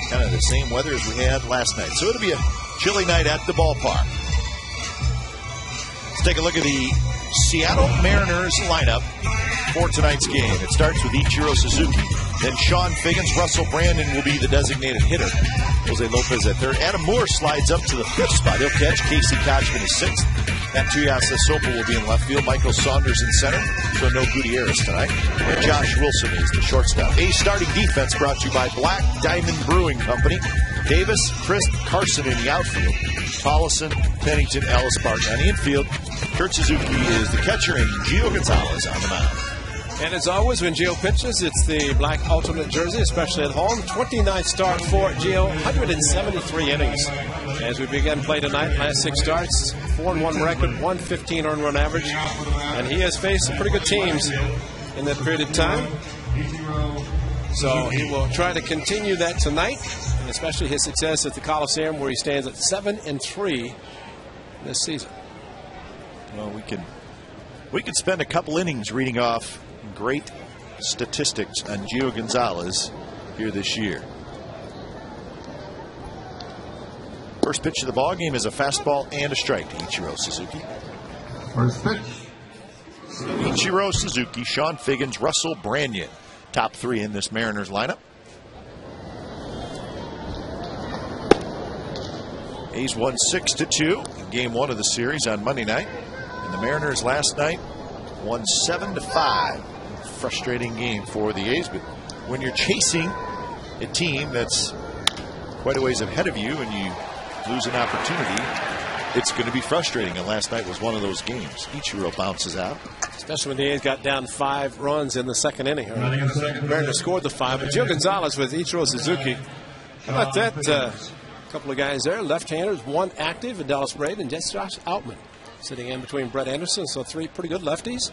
kind of the same weather as we had last night. So it'll be a chilly night at the ballpark. Let's take a look at the Seattle Mariners lineup for tonight's game. It starts with Ichiro Suzuki, then Sean Figgins. Russell Brandon will be the designated hitter. Jose Lopez at third. Adam Moore slides up to the fifth spot. He'll catch. Casey Kotchman is sixth. Tuyasa Sopa will be in left field. Michael Saunders in center. So no Gutierrez tonight. And Josh Wilson is the shortstop. A starting defense brought to you by Black Diamond Brewing Company. Davis, Crisp, Carson in the outfield. Tollison, Pennington, Ellis, Barton on the infield. Kurt Suzuki is the catcher, and Gio Gonzalez on the mound. And as always, when Gio pitches, it's the black alternate jersey, especially at home. 29th start for Gio, 173 innings. As we begin play tonight, last 6 starts, 4-1 record, 115 earned run average. And he has faced some pretty good teams in that period of time. So he will try to continue that tonight, and especially his success at the Coliseum, where he stands at 7-3 this season. Well, we could spend a couple innings reading off great statistics on Gio Gonzalez here this year. First pitch of the ball game is a fastball and a strike to Ichiro Suzuki. First pitch. Ichiro Suzuki, Sean Figgins, Russell Brandon, top 3 in this Mariners lineup. A's won 6-2 in game 1 of the series on Monday night. And the Mariners last night won 7-5. Frustrating game for the A's, but when you're chasing a team that's quite a ways ahead of you and you lose an opportunity, it's going to be frustrating, and last night was one of those games. Ichiro bounces out. Especially when the A's got down 5 runs in the second inning. Mariners scored the 5, but Gio Gonzalez with Ichiro Suzuki. How about that? A couple of guys there, left-handers, one active, and Dallas Braden, and Josh Outman sitting in between Brett Anderson, so 3 pretty good lefties.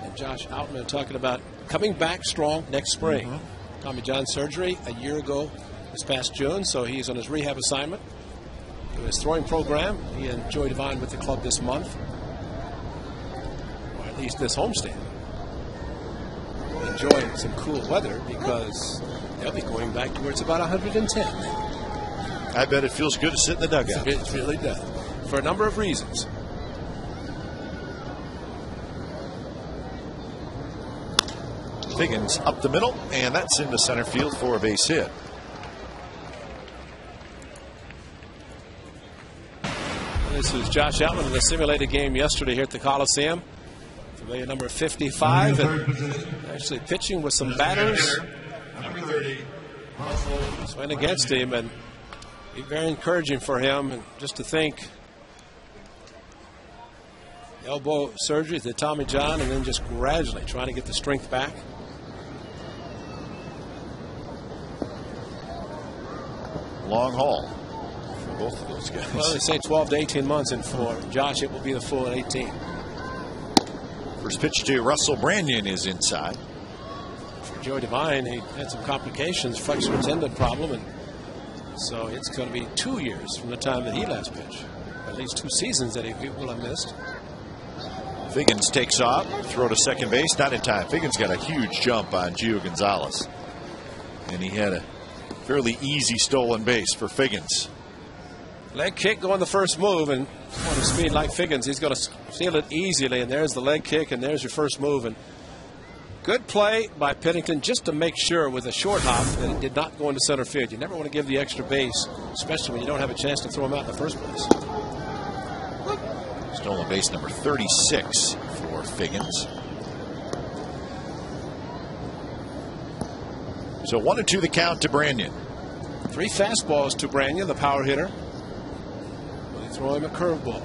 And Josh Outman talking about coming back strong next spring. Tommy John surgery a year ago this past June, so he's on his rehab assignment to his throwing program. He and Joey Devine with the club this month, or at least this homestand. Enjoying some cool weather because they'll be going back to where it's about 110. I bet it feels good to sit in the dugout. It really does, for a number of reasons. Figgins up the middle, and that's into center field for a base hit. This is Josh Outman in the simulated game yesterday here at the Coliseum. Familiar number 55, and actually pitching with some batters. Just went against him, and be very encouraging for him. And just to think, elbow surgery to Tommy John, and then just gradually trying to get the strength back. Long haul for both of those guys. Well, they say 12 to 18 months, and for Josh, it will be the full 18. First pitch to Russell Brandon is inside. For Joey Devine, he had some complications, flexor tendon problem, and so it's going to be 2 years from the time that he last pitched. At least 2 seasons that he will have missed. Figgins takes off, throw to second base, not in time. Figgins got a huge jump on Gio Gonzalez, and he had a fairly easy stolen base for Figgins. Leg kick going the first move, and on the speed like Figgins, he's going to steal it easily, and there's the leg kick, and there's your first move. And good play by Pennington just to make sure with a short hop that it did not go into center field. You never want to give the extra base, especially when you don't have a chance to throw him out in the first place. Stolen base number 36 for Figgins. So 1-2 the count to Brandon. 3 fastballs to Brandon, the power hitter. They throw him a curveball.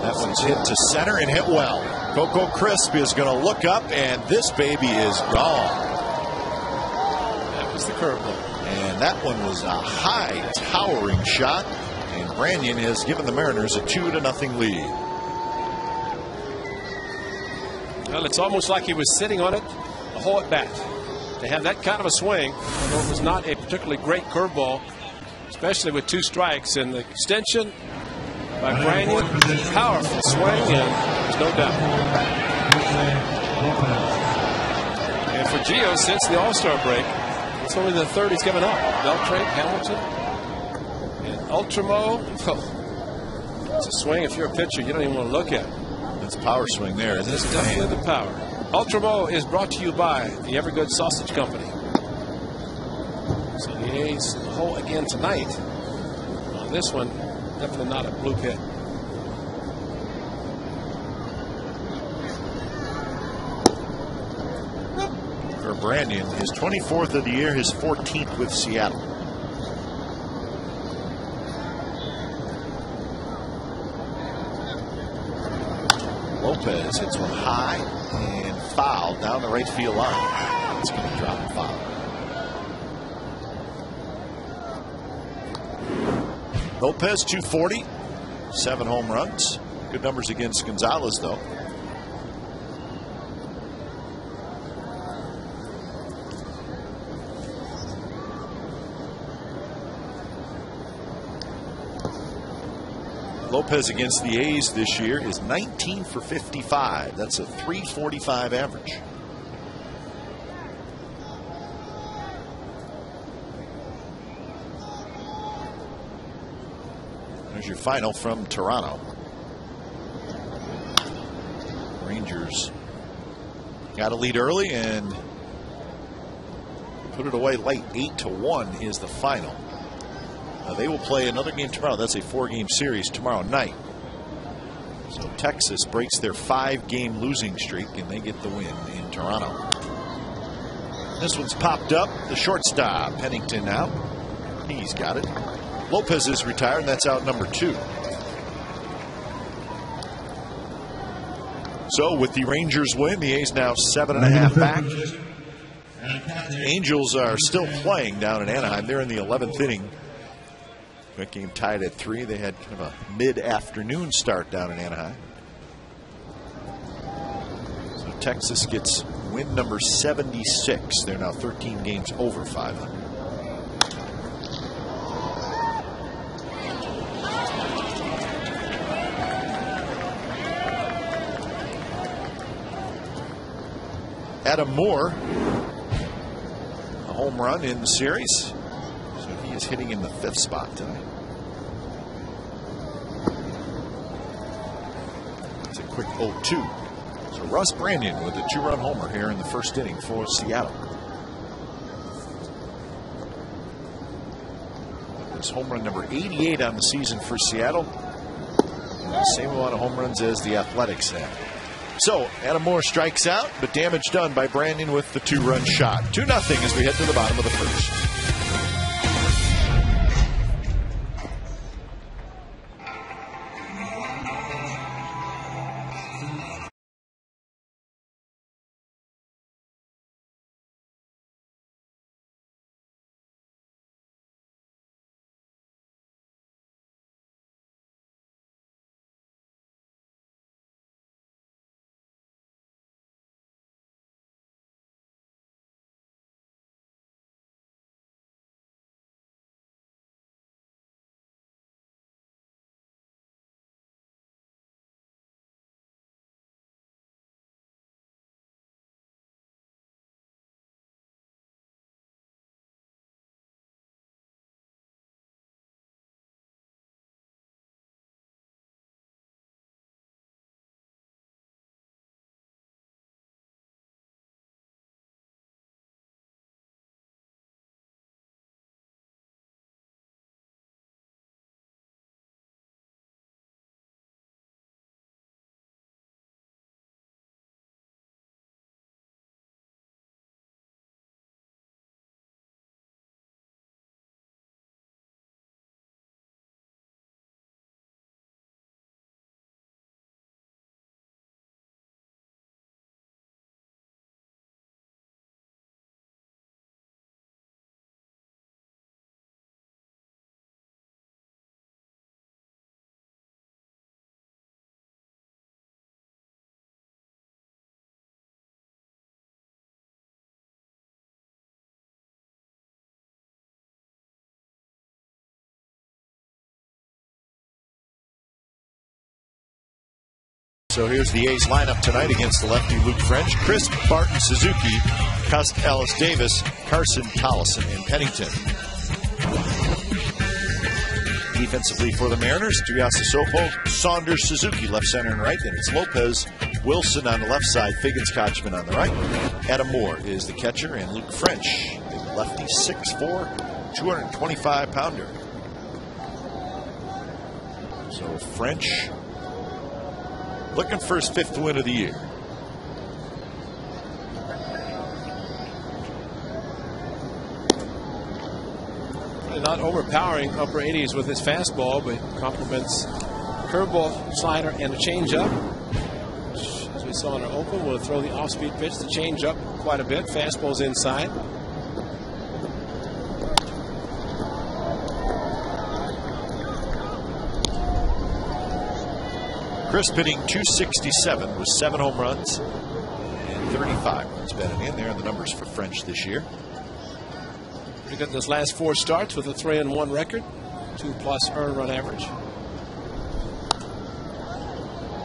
That one's hit to center and hit well. Coco Crisp is going to look up, and this baby is gone. That was the curveball. And that one was a high, towering shot. And Brandon has given the Mariners a 2-0 lead. Well, it's almost like he was sitting on it the whole at bat. To have that kind of a swing, although it was not a particularly great curveball, especially with 2 strikes, and the extension by Brandon, powerful swing, and there's no doubt. for Gio since the All-Star break. It's only the third he's given up. Beltran, Hamilton, and Ultimo. Oh, it's a swing. If you're a pitcher, you don't even want to look at it. That's a power swing there, isn't it? It's definitely the power. Ultimo is brought to you by the Evergood Sausage Company. So the A's in the hole again tonight. On this one, definitely not a blue hit. For Brandon, his 24th of the year, his 14th with Seattle. Lopez hits one high and foul down the right field line. It's going to drop and foul. Lopez 240, 7 home runs. Good numbers against Gonzalez, though. Lopez against the A's this year is 19 for 55. That's a .345 average. There's your final from Toronto. Rangers got a lead early and put it away late. 8-1 is the final. They will play another game tomorrow. That's a 4-game series tomorrow night. So Texas breaks their 5-game losing streak and they get the win in Toronto. This one's popped up. The shortstop, Pennington out. He's got it. Lopez is retired, and that's out number 2. So with the Rangers win, the A's now 7.5 back. The Angels are still playing down in Anaheim. They're in the 11th inning. That game tied at 3. They had kind of a mid-afternoon start down in Anaheim. So Texas gets win number 76. They're now 13 games over 500. Adam Moore, a home run in the series. So he is hitting in the 5th spot tonight. It's a quick 0-2. So Russ Brandon with a 2-run homer here in the 1st inning for Seattle. It's home run number 88 on the season for Seattle. Same amount of home runs as the Athletics have. So Adam Moore strikes out, but damage done by Brandon with the 2-run shot. 2-0 as we head to the bottom of the 1st. So here's the A's lineup tonight against the lefty Luke French. Chris Barton Suzuki Cusk, Ellis Davis, Carson, Collison, and Pennington. Defensively for the Mariners, Tuiasa Sopo, Saunders, Suzuki, left, center, and right. Then it's Lopez, Wilson on the left side, Figgins, Kochman on the right. Adam Moore is the catcher, and Luke French, the lefty, 6'4", 225-pounder. So French looking for his 5th win of the year. Not overpowering upper 80s with his fastball, but complements curveball, slider, and a changeup. As we saw in our open, we'll throw the off-speed pitch, the changeup quite a bit. Fastball's inside. Crisp hitting .267 with 7 home runs and 35 runs batted in. There are the numbers for French this year. He got those last 4 starts with a 3-1 record, 2+ earned run average.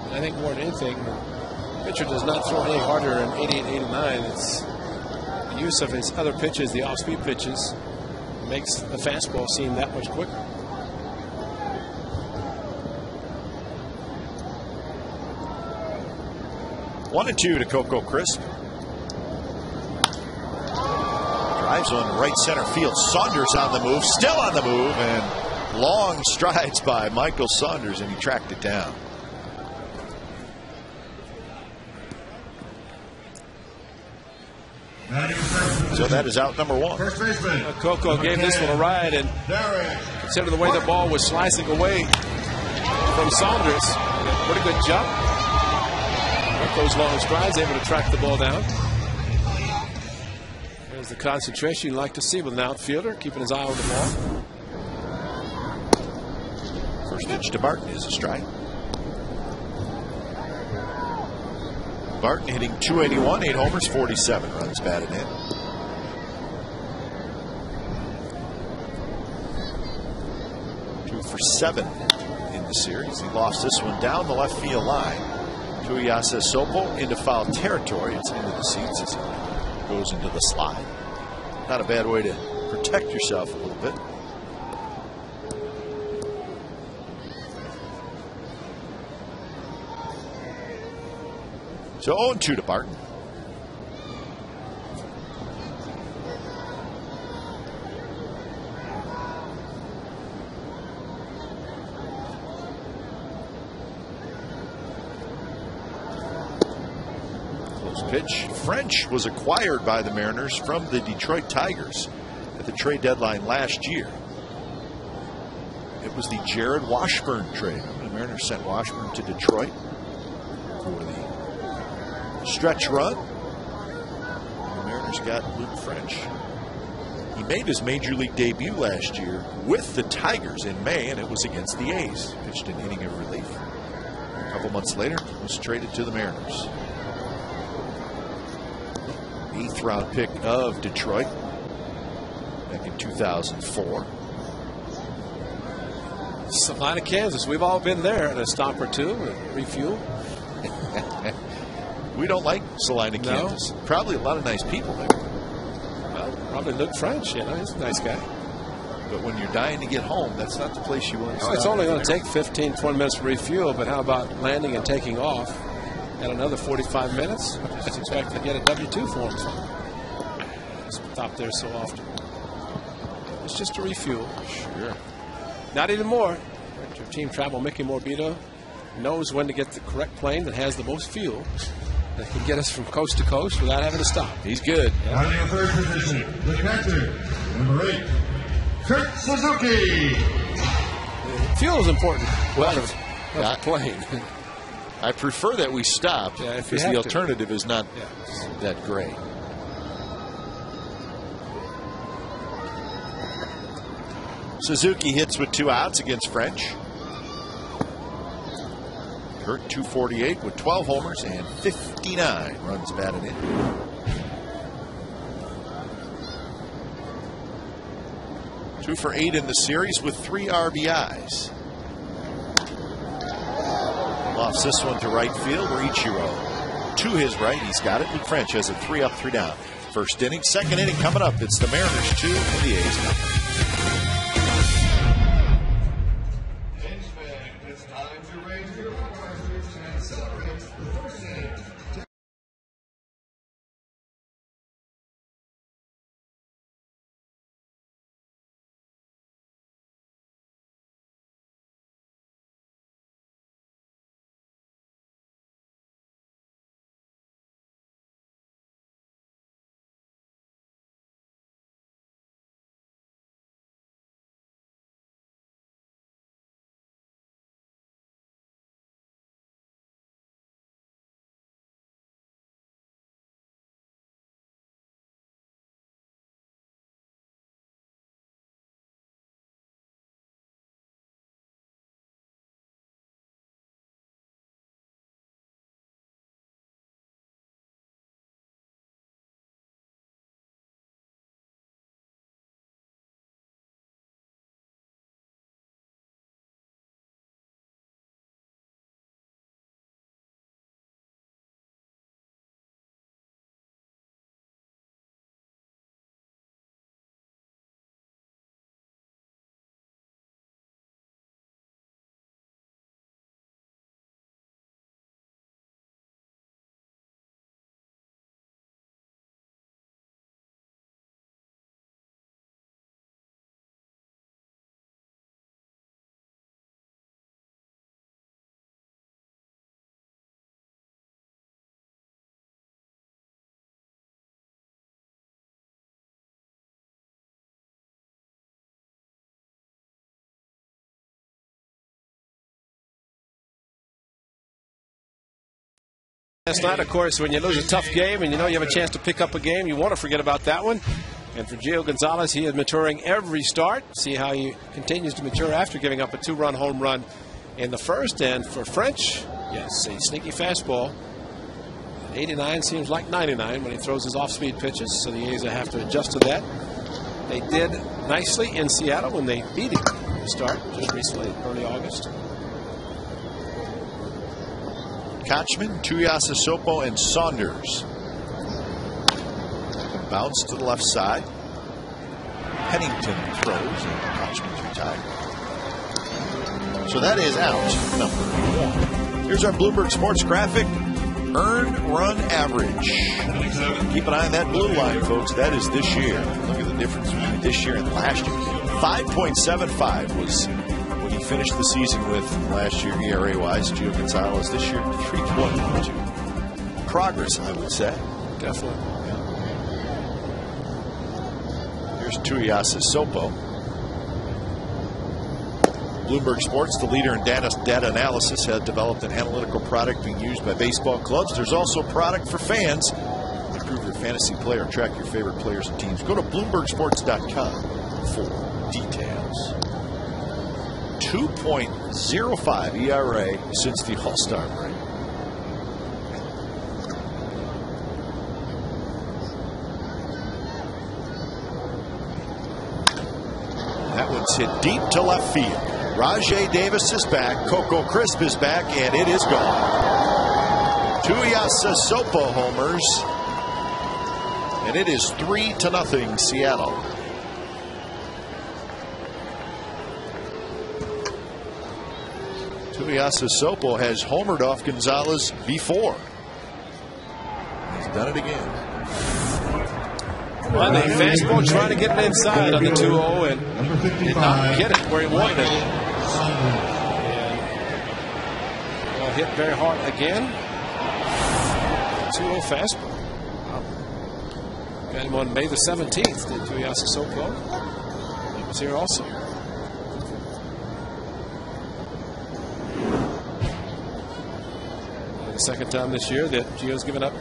And I think more than anything, the pitcher does not throw any harder in 88, 89. It's the use of his other pitches, the off-speed pitches, makes the fastball seem that much quicker. One and 2 to Coco Crisp. Drives on right center field. Saunders on the move, still on the move, and long strides by Michael Saunders, and he tracked it down. So that is out number 1. Coco gave this one a ride, and consider the way the ball was slicing away from Saunders. Pretty good jump. With those long strides, able to track the ball down. There's the concentration you'd like to see with an outfielder, keeping his eye on the ball. First pitch to Barton is a strike. Barton hitting .281, 8 homers, 47 runs batted in. Two for 7 in the series. He lost this one down the left field line. Tuiasa Sopo into foul territory. It's into the seats as he goes into the slide. Not a bad way to protect yourself a little bit. So 0-2 to Barton. Pitch. French was acquired by the Mariners from the Detroit Tigers at the trade deadline last year. It was the Jared Washburn trade. The Mariners sent Washburn to Detroit for the stretch run. The Mariners got Luke French. He made his major league debut last year with the Tigers in May, and it was against the A's. Pitched an inning of relief. A couple months later, was traded to the Mariners. 8th round pick of Detroit back in 2004. Salina, Kansas. We've all been there at a stop or two, refuel. We don't like Salina, Kansas. No. Probably a lot of nice people there. Well, probably Luke French. You know, he's a nice guy. But when you're dying to get home, that's not the place you want to stop. It's only going to take 15, 20 minutes to refuel, but how about landing and taking off? At another 45 minutes, just expect to get a W-2 form. Stop there so often. It's just a refuel. Sure. Not anymore. Your team travel, Mickey Morbido, knows when to get the correct plane that has the most fuel that can get us from coast to coast without having to stop. He's good. Running a third position, the catcher, number 8, Kurt Suzuki. Fuel is important. Well, not the plane. I prefer that we stop because the alternative is not that great. Suzuki hits with 2 outs against French. Kurt .248 with 12 homers and 59 runs batted in. Two for 8 in the series with 3 RBIs. Lofts this one to right field where Ichiro to his right. He's got it. Luke French has a 3 up, 3 down. first inning. Second inning coming up. It's the Mariners 2 and the A's nothing. It's time to raise your voices and celebrate the first inning. Last night, of course, when you lose a tough game and you know you have a chance to pick up a game, you want to forget about that one. And for Gio Gonzalez, he is maturing every start. See how he continues to mature after giving up a 2-run home run in the first. And for French, yes, a sneaky fastball. 89 seems like 99 when he throws his off-speed pitches, so the A's have to adjust to that. They did nicely in Seattle when they beat him to start just recently, early August. Kochman, Tuiasosopo, and Saunders. Bounce to the left side. Pennington throws, and Kochman's retired. So that is out number 1. Here's our Bloomberg Sports graphic. Earned run average. Keep an eye on that blue line, folks. That is this year. Look at the difference between this year and last year. 5.75 was what he finished the season with last year, ERA-wise. Gio Gonzalez this year, 3.12. Progress, I would say. Definitely. Here's Tuiasosopo. Bloomberg Sports, the leader in data analysis, has developed an analytical product being used by baseball clubs. There's also a product for fans. Improve your fantasy player. Track your favorite players and teams. Go to BloombergSports.com for details. 2.05 ERA since the All-Star break. That one's hit deep to left field. Rajai Davis is back. Coco Crisp is back, and it is gone. Tuiasosopo homers, and it is 3-0 Seattle. Tuiasosopo has homered off Gonzalez before. He's done it again. Well, the fastball trying to get it inside on the 2-0 and did not get it where he wanted it. And hit very hard again. 2-0 fastball. Wow. Got him on May the 17th. Did Tuiasosopo. He was here also. The second time this year that Gio's given up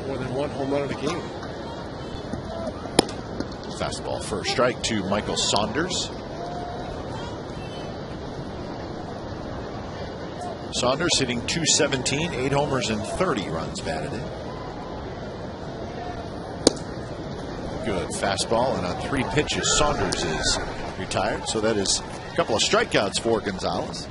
more than one home run in a game. Fastball first strike to Michael Saunders. Saunders hitting .217, 8 homers and 30 runs batted in. Good fastball, and on 3 pitches, Saunders is retired. So that is a couple of strikeouts for Gonzalez.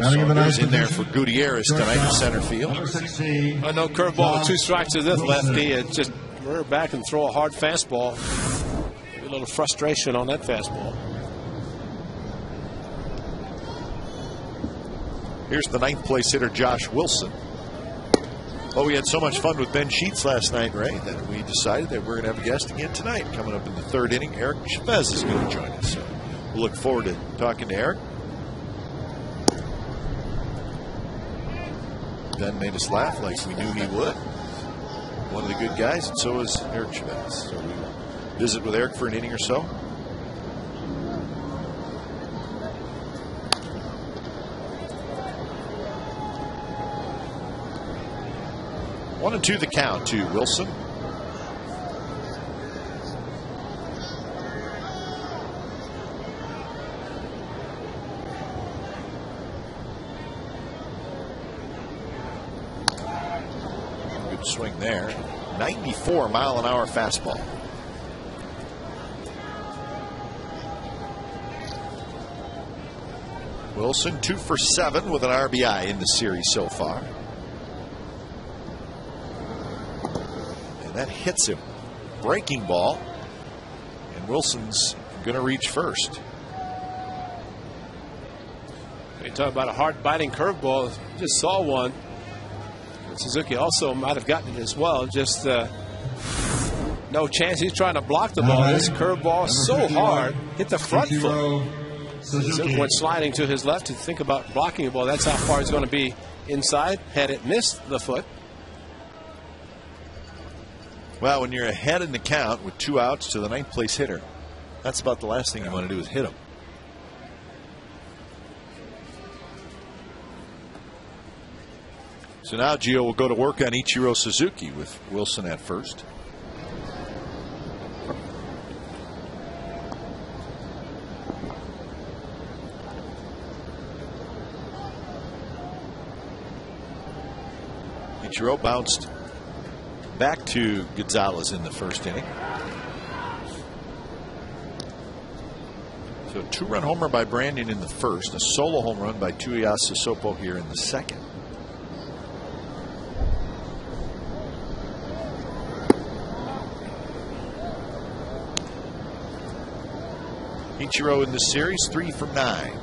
Saunders in there for Gutierrez tonight in center field. I know curveball with 2 strikes to this lefty. It's just rear back and throw a hard fastball. Maybe a little frustration on that fastball. Here's the 9th place hitter, Josh Wilson. Oh, we had so much fun with Ben Sheets last night, Ray, that we decided that we're going to have a guest again tonight. Coming up in the 3rd inning, Eric Chavez is going to join us. So we'll look forward to talking to Eric. Ben made us laugh like we knew he would. One of the good guys, and so is Eric Chavez. So we'll visit with Eric for an inning or so. One and two the count to Wilson. Good swing there. 94-mile-an-hour fastball. Wilson 2 for 7 with an RBI in the series so far. That hits him. Breaking ball. And Wilson's going to reach first. You talk about a hard biting curveball. Just saw one. And Suzuki also might have gotten it as well. Just no chance. He's trying to block the ball. This curveball so hard. Hit the front foot. Suzuki went sliding to his left to think about blocking the ball. That's how far it's going to be inside. Had it missed the foot. Well, when you're ahead in the count with 2 outs to the 9th place hitter, that's about the last thing you want to do is hit him. So now Gio will go to work on Ichiro Suzuki with Wilson at first. Ichiro bounced back to Gonzalez in the 1st inning. So a 2-run homer by Brandon in the 1st, a solo home run by Tuiasa Sopo here in the 2nd. Ichiro in the series 3 for 9.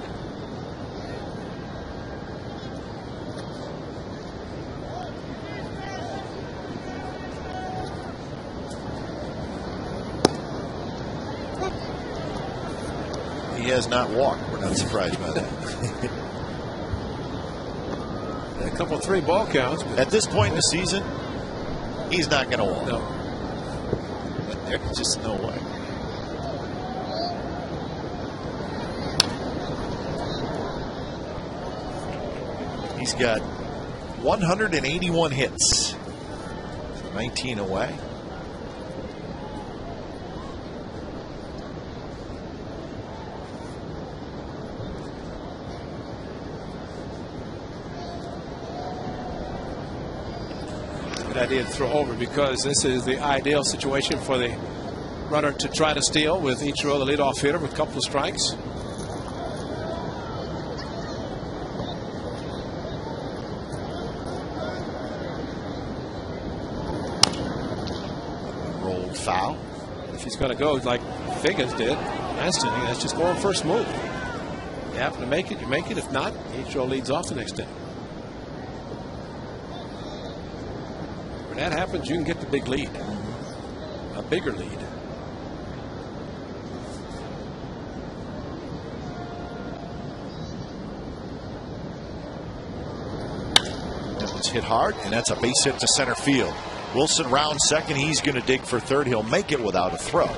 He has not walked. We're not surprised by that. A couple of 3 ball counts. At this point in the season, he's not going to walk. No. There's just no way. He's got 181 hits. 19 away. Idea to throw over because this is the ideal situation for the runner to try to steal with Ichiro, the leadoff hitter, with a couple of strikes. Rolled foul. If he's going to go like Figgins did last inning, that's just going first move. You happen to make it, you make it. If not, Ichiro leads off the next inning. That happens, you can get the big lead, a bigger lead. That one's hit hard, and that's a base hit to center field. Wilson rounds second. He's going to dig for third. He'll make it without a throw.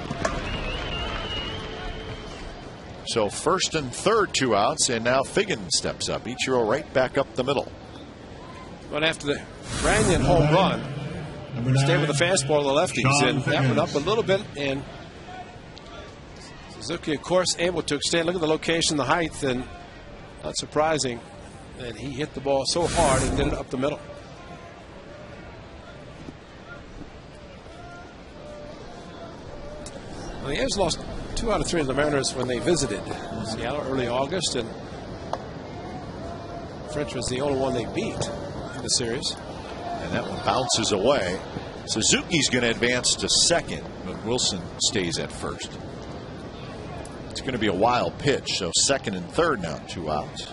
So 1st and 3rd 2 outs, and now Figgins steps up. Ichiro right back up the middle. But after the Branyan home run, stay with the fastball of the lefties, and that went up a little bit, and Suzuki, of course, able to extend. Look at the location, the height, and not surprising that he hit the ball so hard and did it up the middle. Well, the A's lost 2 out of 3 of the Mariners when they visited Seattle early August, and French was the only one they beat in the series. And that one bounces away. Suzuki's going to advance to second, but Wilson stays at first. It's going to be a wild pitch, so second and third now, 2 outs.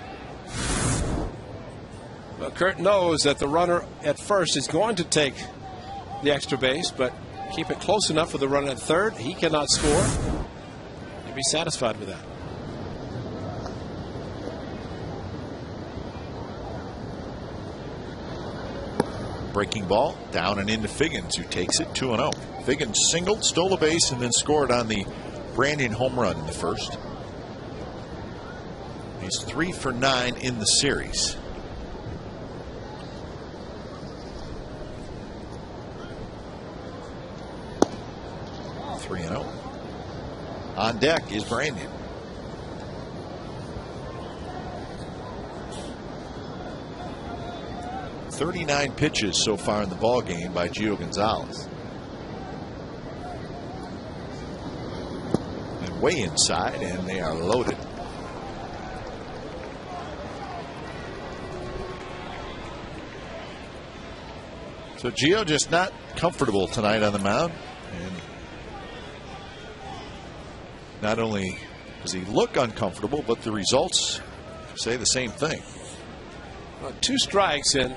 Well, Kurt knows that the runner at first is going to take the extra base, but keep it close enough for the runner at third. He cannot score. He'll be satisfied with that. Breaking ball down and into Figgins, who takes it 2-0. Figgins singled, stole a base, and then scored on the Branyan home run in the first. He's 3 for 9 in the series. Three and 0. On deck is Branyan. "39 pitches so far in the ball game by Gio Gonzalez. And way inside, and they are loaded. So Gio just not comfortable tonight on the mound. And not only does he look uncomfortable, but the results say the same thing. 2 strikes, and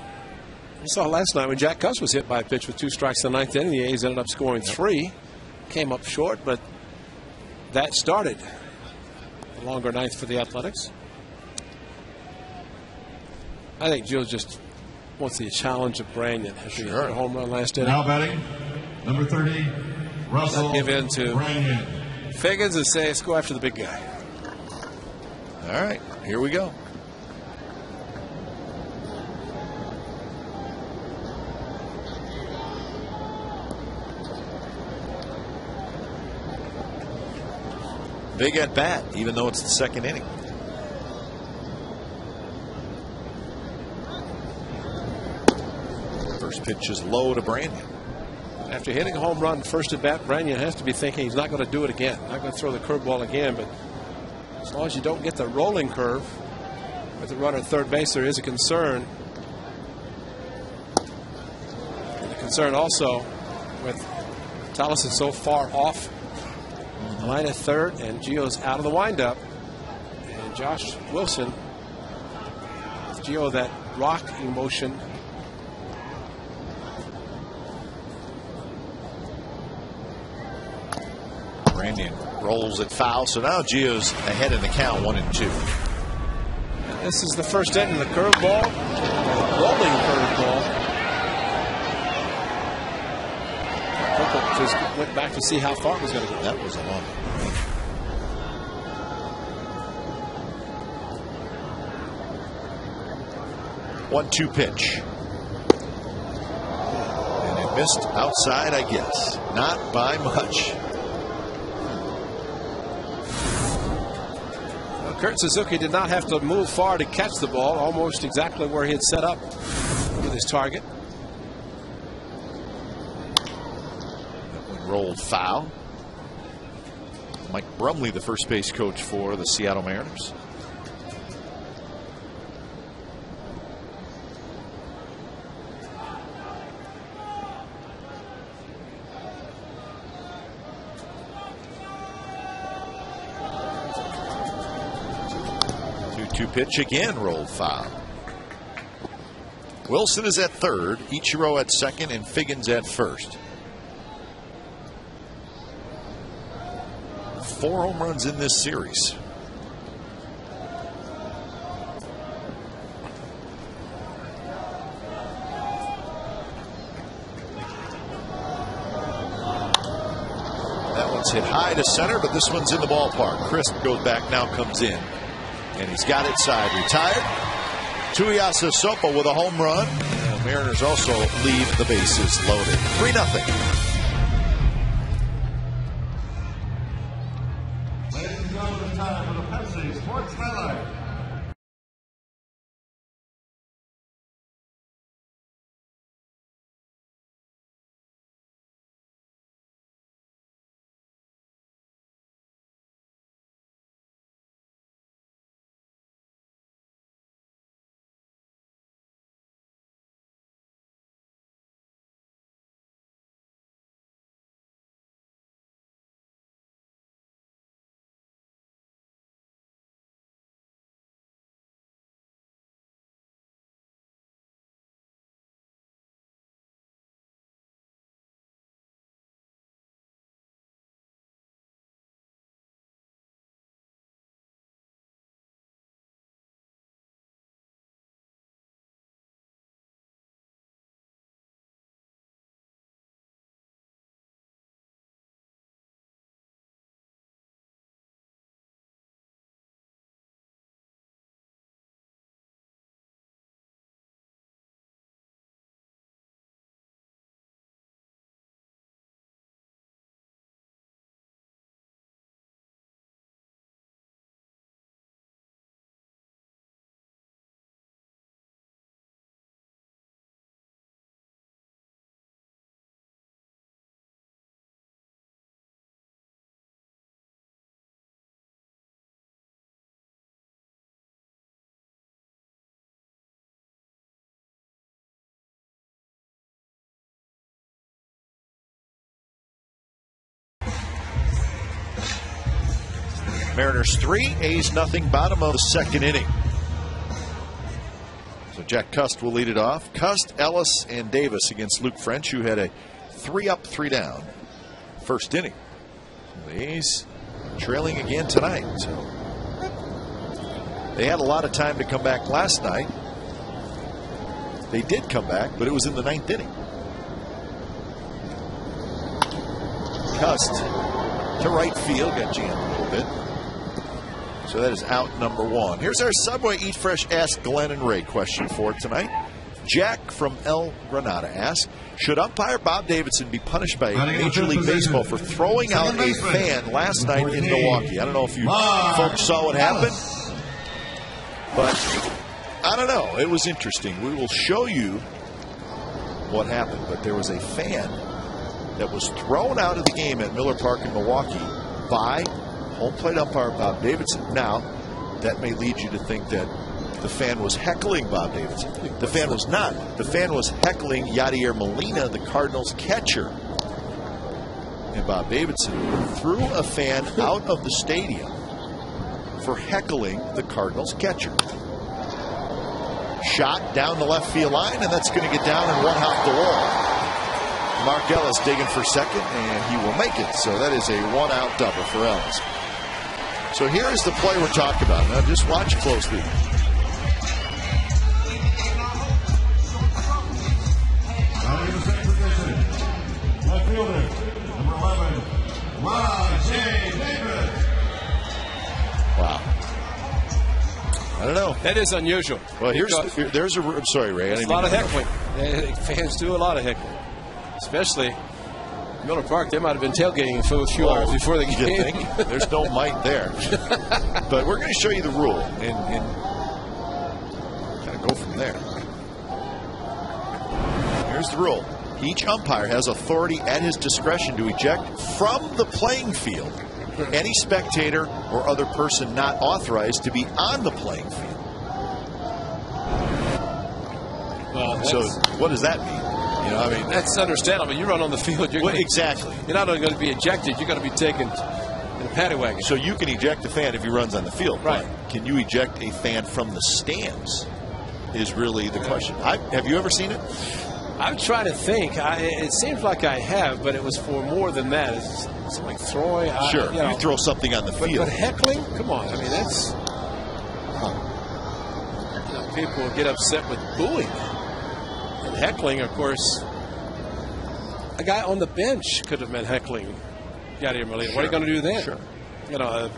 we saw last night when Jack Cust was hit by a pitch with 2 strikes in the 9th inning. The A's ended up scoring 3. Came up short, but that started the longer 9th for the Athletics. I think Gio just wants the challenge of Branyan. He hit a home run last inning. Now batting, number 30, Russell Not give in to Branyan. Figgins and say, let's go after the big guy. All right, here we go. Big at bat, even though it's the second inning. First pitch is low to Branyan. After hitting a home run first at bat, Branyan has to be thinking he's not going to do it again. Not going to throw the curveball again, but as long as you don't get the rolling curve with the runner at third base, there is a concern. And the concern also with Tolleson so far off the line at third, and Gio's out of the windup. And Josh Wilson, with Gio that rocking motion. Branyan rolls it foul, so now Gio's ahead in the count, 1-2. And this is the first inning, the curveball, rolling curveball. Just went back to see how far it was going to go. That was a long one. 1-2 pitch. And it missed outside, I guess. Not by much. Well, Kurt Suzuki did not have to move far to catch the ball, almost exactly where he had set up with his target. Rolled foul. Mike Brumley, the first base coach for the Seattle Mariners. Two pitch again, rolled foul. Wilson is at third, Ichiro at second, and Figgins at first. 4 home runs in this series. That one's hit high to center, but this one's in the ballpark. Crisp goes back, now comes in. And he's got it side retired. Tuiasa Sopa with a home run. And Mariners also leave the bases loaded. 3-0. Time for the Pepsi Sports Highlight. Mariners 3, A's nothing, bottom of the second inning. So Jack Cust will lead it off. Cust, Ellis, and Davis against Luke French, who had a 3-up, 3-down first inning. The A's trailing again tonight. So they had a lot of time to come back last night. They did come back, but it was in the 9th inning. Cust to right field, got jammed a little bit. So that is out number 1. Here's our Subway Eat Fresh Ask Glenn and Ray question for tonight. Jack from El Granada asks, should umpire Bob Davidson be punished by Major League Baseball for throwing out a fan last night in Milwaukee? I don't know if you folks saw what happened, but I don't know. It was interesting. We will show you what happened, but there was a fan that was thrown out of the game at Miller Park in Milwaukee by home plate umpire Bob Davidson. Now, that may lead you to think that the fan was heckling Bob Davidson. The fan was not. The fan was heckling Yadier Molina, the Cardinals catcher. And Bob Davidson threw a fan out of the stadium for heckling the Cardinals catcher. Shot down the left field line, and that's going to get down and run off the wall. Mark Ellis digging for second, and he will make it. So that is a 1-out double for Ellis. So here is the play we're talking about. Now just watch closely. Left fielder, number 11, Rajay Davis. Wow. I don't know. That is unusual. Well, there's a. I'm sorry, Ray. A lot of heckling. Fans do a lot of heckling, especially Miller Park. They might have been tailgating for a few hours before the game. There's no might there. But we're going to show you the rule and kind of go from there. Here's the rule. Each umpire has authority at his discretion to eject from the playing field any spectator or other person not authorized to be on the playing field. Well, so what does that mean? You know, I mean, that's understandable. You run on the field, exactly. You're not only going to be ejected, you're going to be taken in a paddy wagon. So you can eject a fan if he runs on the field, right? Can you eject a fan from the stands? Is really the question. Have you ever seen it? I'm trying to think. It seems like I have, but it was for more than that. It's like throwing. Sure, you throw something on the field. But heckling? Come on. I mean, that's. People get upset with booing. And heckling, of course, a guy on the bench could have been heckling Yadier Molina. Sure. What are you going to do then? Sure. You know,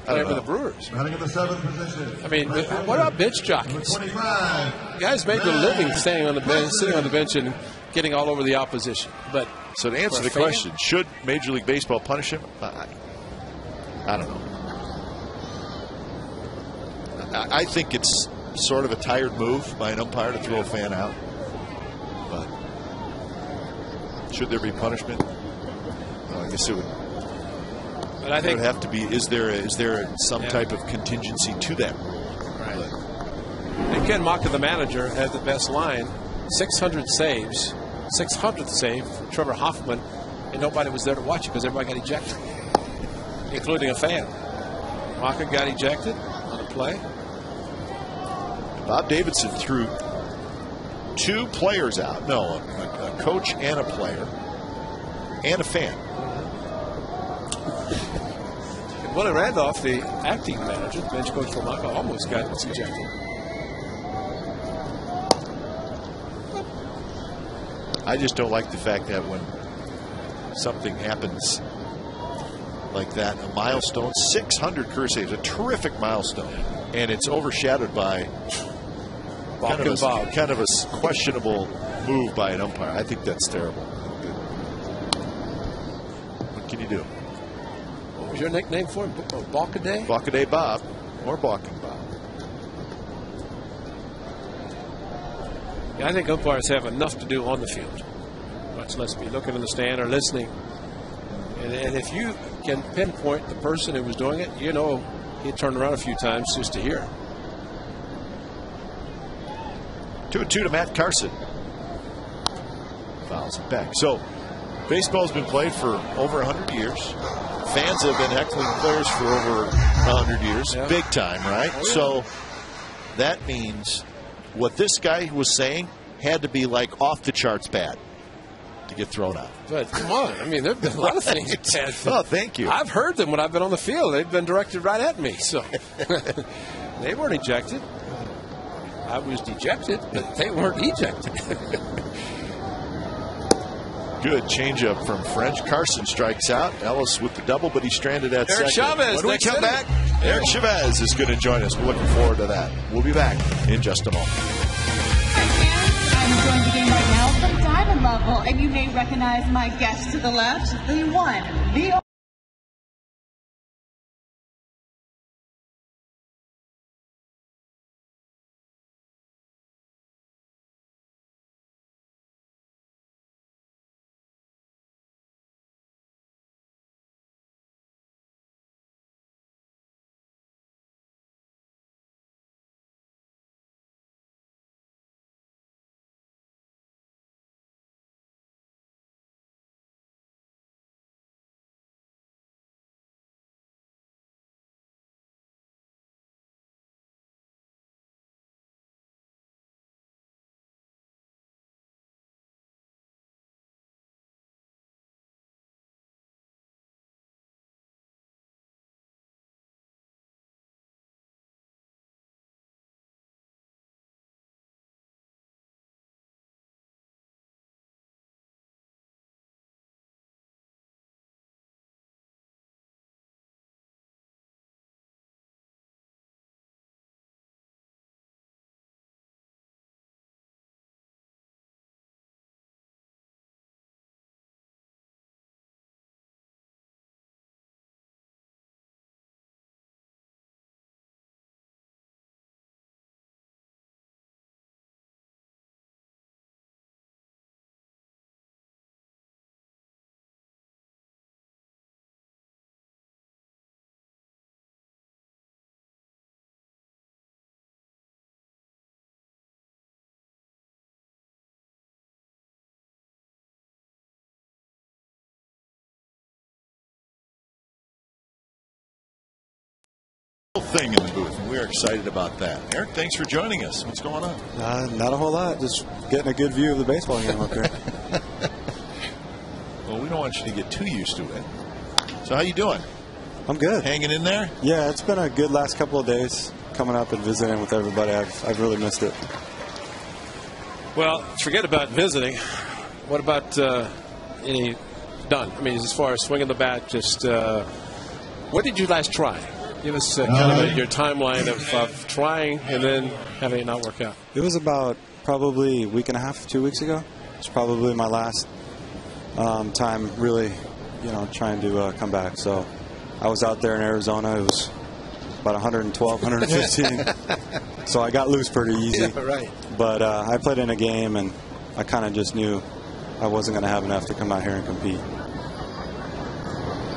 play for the Brewers. Batting at the 7th position. I mean, what about bench jockeys? 25. Guys make their living staying on the bench, sitting on the bench, and getting all over the opposition. But so to answer the question, should Major League Baseball punish him? I don't know. I think it's sort of a tired move by an umpire to throw a fan out. But should there be punishment? I guess it would. But I think it would have to be. Is there some type of contingency to that rule? Right. And Ken Maka, the manager, had the best line: 600 saves, 600th save for Trevor Hoffman, and nobody was there to watch it because everybody got ejected, including a fan. Maka got ejected on the play. Bob Davidson threw 2 players out. No, a coach and a player and a fan. Willie Randolph, the acting manager, the bench coach for Maka, almost got ejected. I just don't like the fact that when something happens like that, a milestone, 600 career saves, a terrific milestone, and it's overshadowed by kind of a questionable move by an umpire. I think that's terrible. What can you do? What was your nickname for him? Balkaday? Balkaday Bob, or Balking Bob. Yeah, I think umpires have enough to do on the field, much less be looking in the stand or listening. And if you can pinpoint the person who was doing it, you know he'd turn around a few times just to hear. 2-2 to Matt Carson. Fouls it back. So Baseball's been played for over 100 years. Fans have been heckling players for over 100 years. Yeah. Big time, right? Oh, yeah. So that means what this guy was saying had to be like off the charts bad to get thrown out. But come on. I mean, there have been a lot of things. Oh, thank you. I've heard them when I've been on the field. They've been directed right at me. So they weren't ejected. I was dejected, but they weren't ejected. Good changeup from French. Carson strikes out. Ellis with the double, but he's stranded at Eric second. Chavez When we next come inning. back, Eric Chavez is going to join us. We're looking forward to that. We'll be back in just a moment. I'm enjoying the game right now from Diamond Level, and you may recognize my guest to the left, the one, the thing in the booth, and we're excited about that. Eric, thanks for joining us. What's going on? Not a whole lot. Just getting a good view of the baseball game up here. Well, we don't want you to get too used to it. So how you doing? I'm good. Hanging in there? Yeah, it's been a good last couple of days coming up and visiting with everybody. I've really missed it. Well, forget about visiting. What about any done? I mean, as far as swinging the bat, just what did you last try? Give us kind of your timeline of trying and then having it not work out. It was about probably a week and a half, 2 weeks ago. It's probably my last time really, trying to come back. So I was out there in Arizona. It was about 112, 115. So I got loose pretty easy. Yeah, right. But I played in a game, and I kind of just knew I wasn't going to have enough to come out here and compete.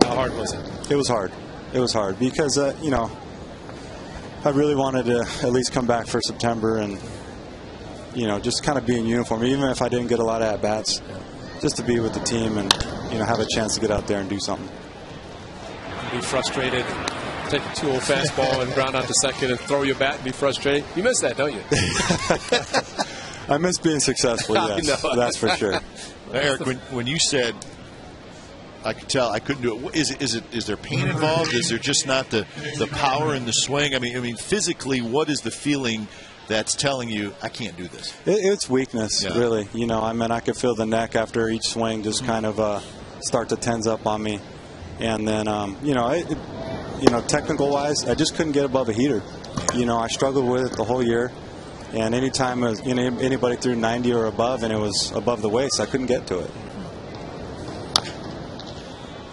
How hard was it? It was hard. It was hard because, I really wanted to at least come back for September and, just kind of be in uniform, even if I didn't get a lot of at-bats, just to be with the team and, have a chance to get out there and do something. Be frustrated, take a 2-0 fastball and ground out to second and throw your bat and be frustrated. You miss that, don't you? I miss being successful, yes. That's for sure. Eric, when you said, I could tell I couldn't do it. Is there pain involved? Is there just not the power in the swing? I mean, physically, what is the feeling that's telling you I can't do this? It's weakness, really. I could feel the neck after each swing just kind of start to tense up on me, and then technical wise, I just couldn't get above a heater. I struggled with it the whole year, and anytime anybody threw 90 or above and it was above the waist, I couldn't get to it.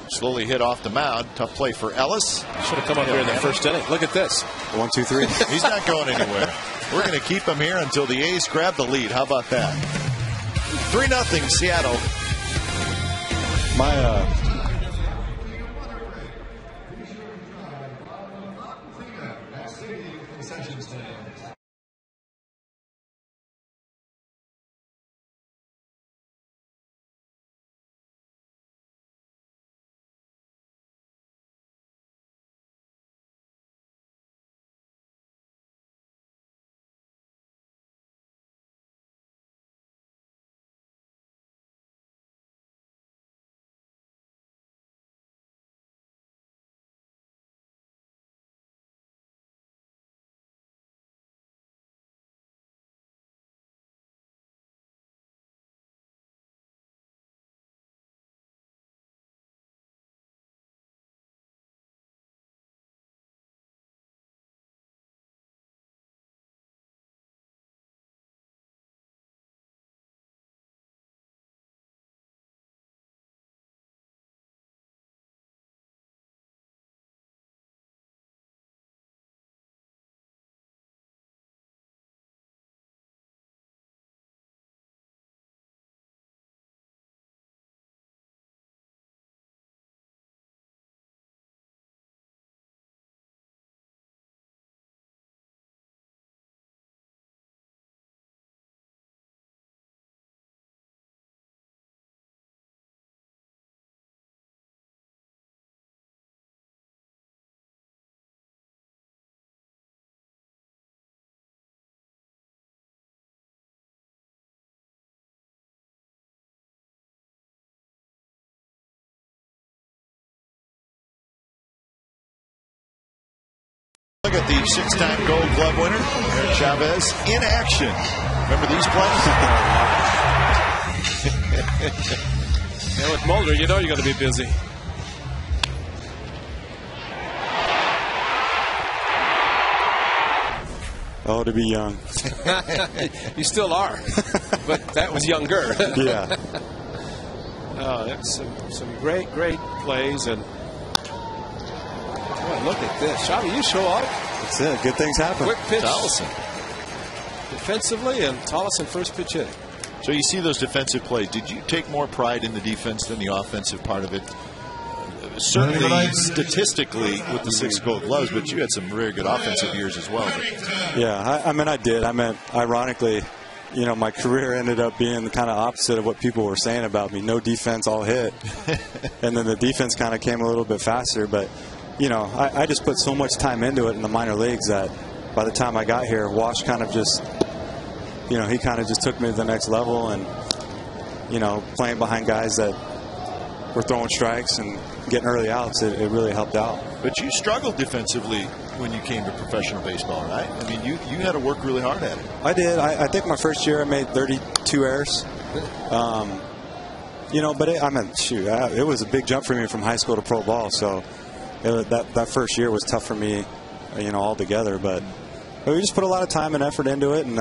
Slowly hit off the mound. Tough play for Ellis. Should have come up here in the first inning. Look at this. 1, 2, 3. He's not going anywhere. We're going to keep him here until the A's grab the lead. How about that? 3-0 Seattle. My Look at the 6-time Gold Glove winner, Eric Chavez, in action. Remember these plays? And with Mulder, you know you're going to be busy. Oh, to be young. You still are, but that was younger. Yeah. Oh, that's some great plays. And boy, look at this. Shabby, you show up. That's it. Good things happen. Quick pitch. Tollison. Defensively, and Tollison first pitch hitting. So you see those defensive plays. Did you take more pride in the defense than the offensive part of it? Certainly statistically with the 6 Gold Gloves, but you had some very good offensive years as well. Yeah, I mean, I did. I mean, ironically, you know, my career ended up being kind of opposite of what people were saying about me. No defense, all hit. And then the defense kind of came a little bit faster. But, you know, I just put so much time into it in the minor leagues that by the time I got here, Wash kind of just, you know, he kind of just took me to the next level. And, you know, playing behind guys that were throwing strikes and getting early outs, it really helped out. But you struggled defensively when you came to professional baseball, right? I mean, you had to work really hard at it. I did. I think my first year I made 32 errors. You know, but it was a big jump for me from high school to pro ball. So that first year was tough for me, you know, altogether. But we just put a lot of time and effort into it, and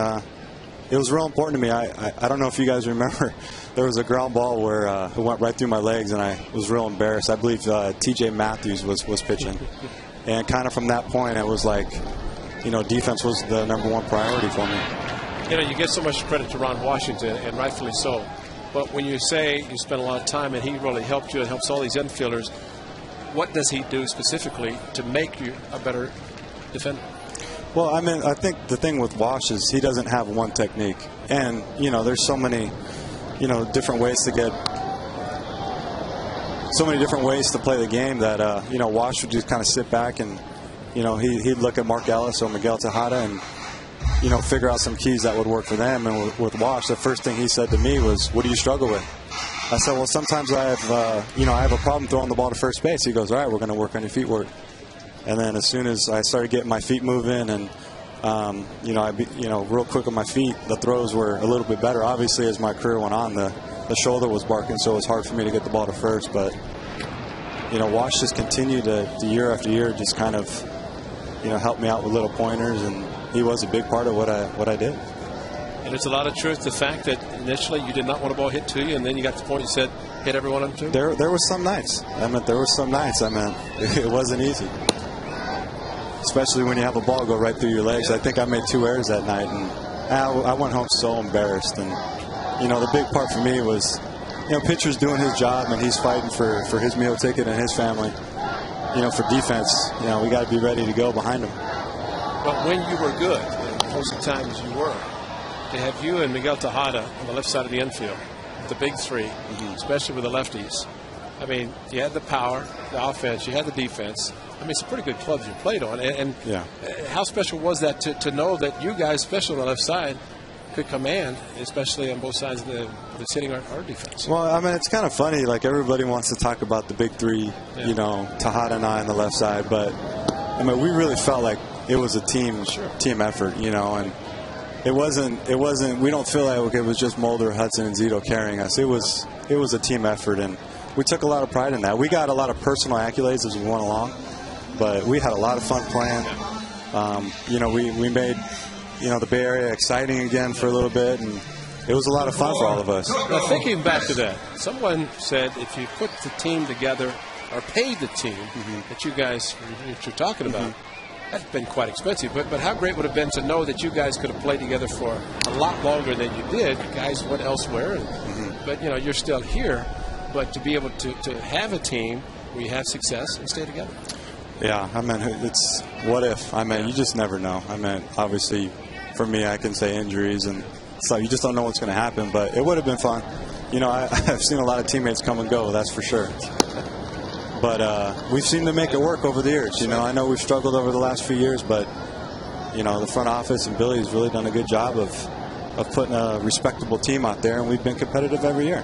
it was real important to me. I don't know if you guys remember, there was a ground ball where it went right through my legs, and I was real embarrassed. I believe T.J. Matthews was pitching. And kind of from that point, it was like, you know, defense was the #1 priority for me. You know, you get so much credit to Ron Washington, and rightfully so. But when you say you spent a lot of time and he really helped you and helps all these infielders, what does he do specifically to make you a better defender? Well, I mean, I think the thing with Wash is he doesn't have one technique. And, you know, there's so many, you know, different ways to get, so many different ways to play the game that, you know, Wash would just kind of sit back and, you know, he'd look at Mark Ellis or Miguel Tejada and, you know, figure out some keys that would work for them. And with Wash, the first thing he said to me was, "What do you struggle with?" I said, "Well, sometimes I have, you know, I have a problem throwing the ball to first base." He goes, "All right, we're going to work on your feet work." And then as soon as I started getting my feet moving and, you know, real quick on my feet, the throws were a little bit better. Obviously, as my career went on, the shoulder was barking, so it was hard for me to get the ball to first. But, you know, Wash just continued to year after year just kind of, you know, help me out with little pointers, and he was a big part of what I did. And it's a lot of truth to the fact that initially you did not want a ball hit to you, and then you got to the point you said, hit every one of them too? There were some nights. It wasn't easy. Especially when you have a ball go right through your legs. I think I made 2 errors that night, and I went home so embarrassed. And, you know, the big part for me was, you know, pitcher's doing his job, and he's fighting for his meal ticket and his family. You know, for defense, you know, we got to be ready to go behind him. But when you were good, and most of the times you were, to have you and Miguel Tejada on the left side of the infield, the big three, especially with the lefties. I mean, you had the power, the offense, you had the defense. I mean, some pretty good clubs you played on. And yeah. How special was that to know that you guys, especially on the left side, could command, especially on both sides of the hitting our defense? Well, I mean, it's kind of funny. Like, everybody wants to talk about the big three, you know, Tejada and I on the left side. But, I mean, we really felt like it was a team effort, you know. And it wasn't, we don't feel like it was just Mulder, Hudson, and Zito carrying us. It was a team effort, and we took a lot of pride in that. We got a lot of personal accolades as we went along, but we had a lot of fun playing. You know, we made, you know, the Bay Area exciting again for a little bit, and it was a lot of fun for all of us. Now, thinking back to that, someone said if you put the team together or paid the team that you guys that you're talking about, that's been quite expensive. But how great would it have been to know that you guys could have played together for a lot longer than you did. You guys went elsewhere, but, you know, you're still here. But to be able to have a team where you have success and stay together. Yeah, I mean, it's what if. I mean, you just never know. I mean, obviously, for me, I can say injuries, and so you just don't know what's going to happen. But it would have been fun. You know, I've seen a lot of teammates come and go, that's for sure. But we've seemed to make it work over the years. You know, I know we've struggled over the last few years, but, you know, the front office and Billy's really done a good job of putting a respectable team out there, and we've been competitive every year.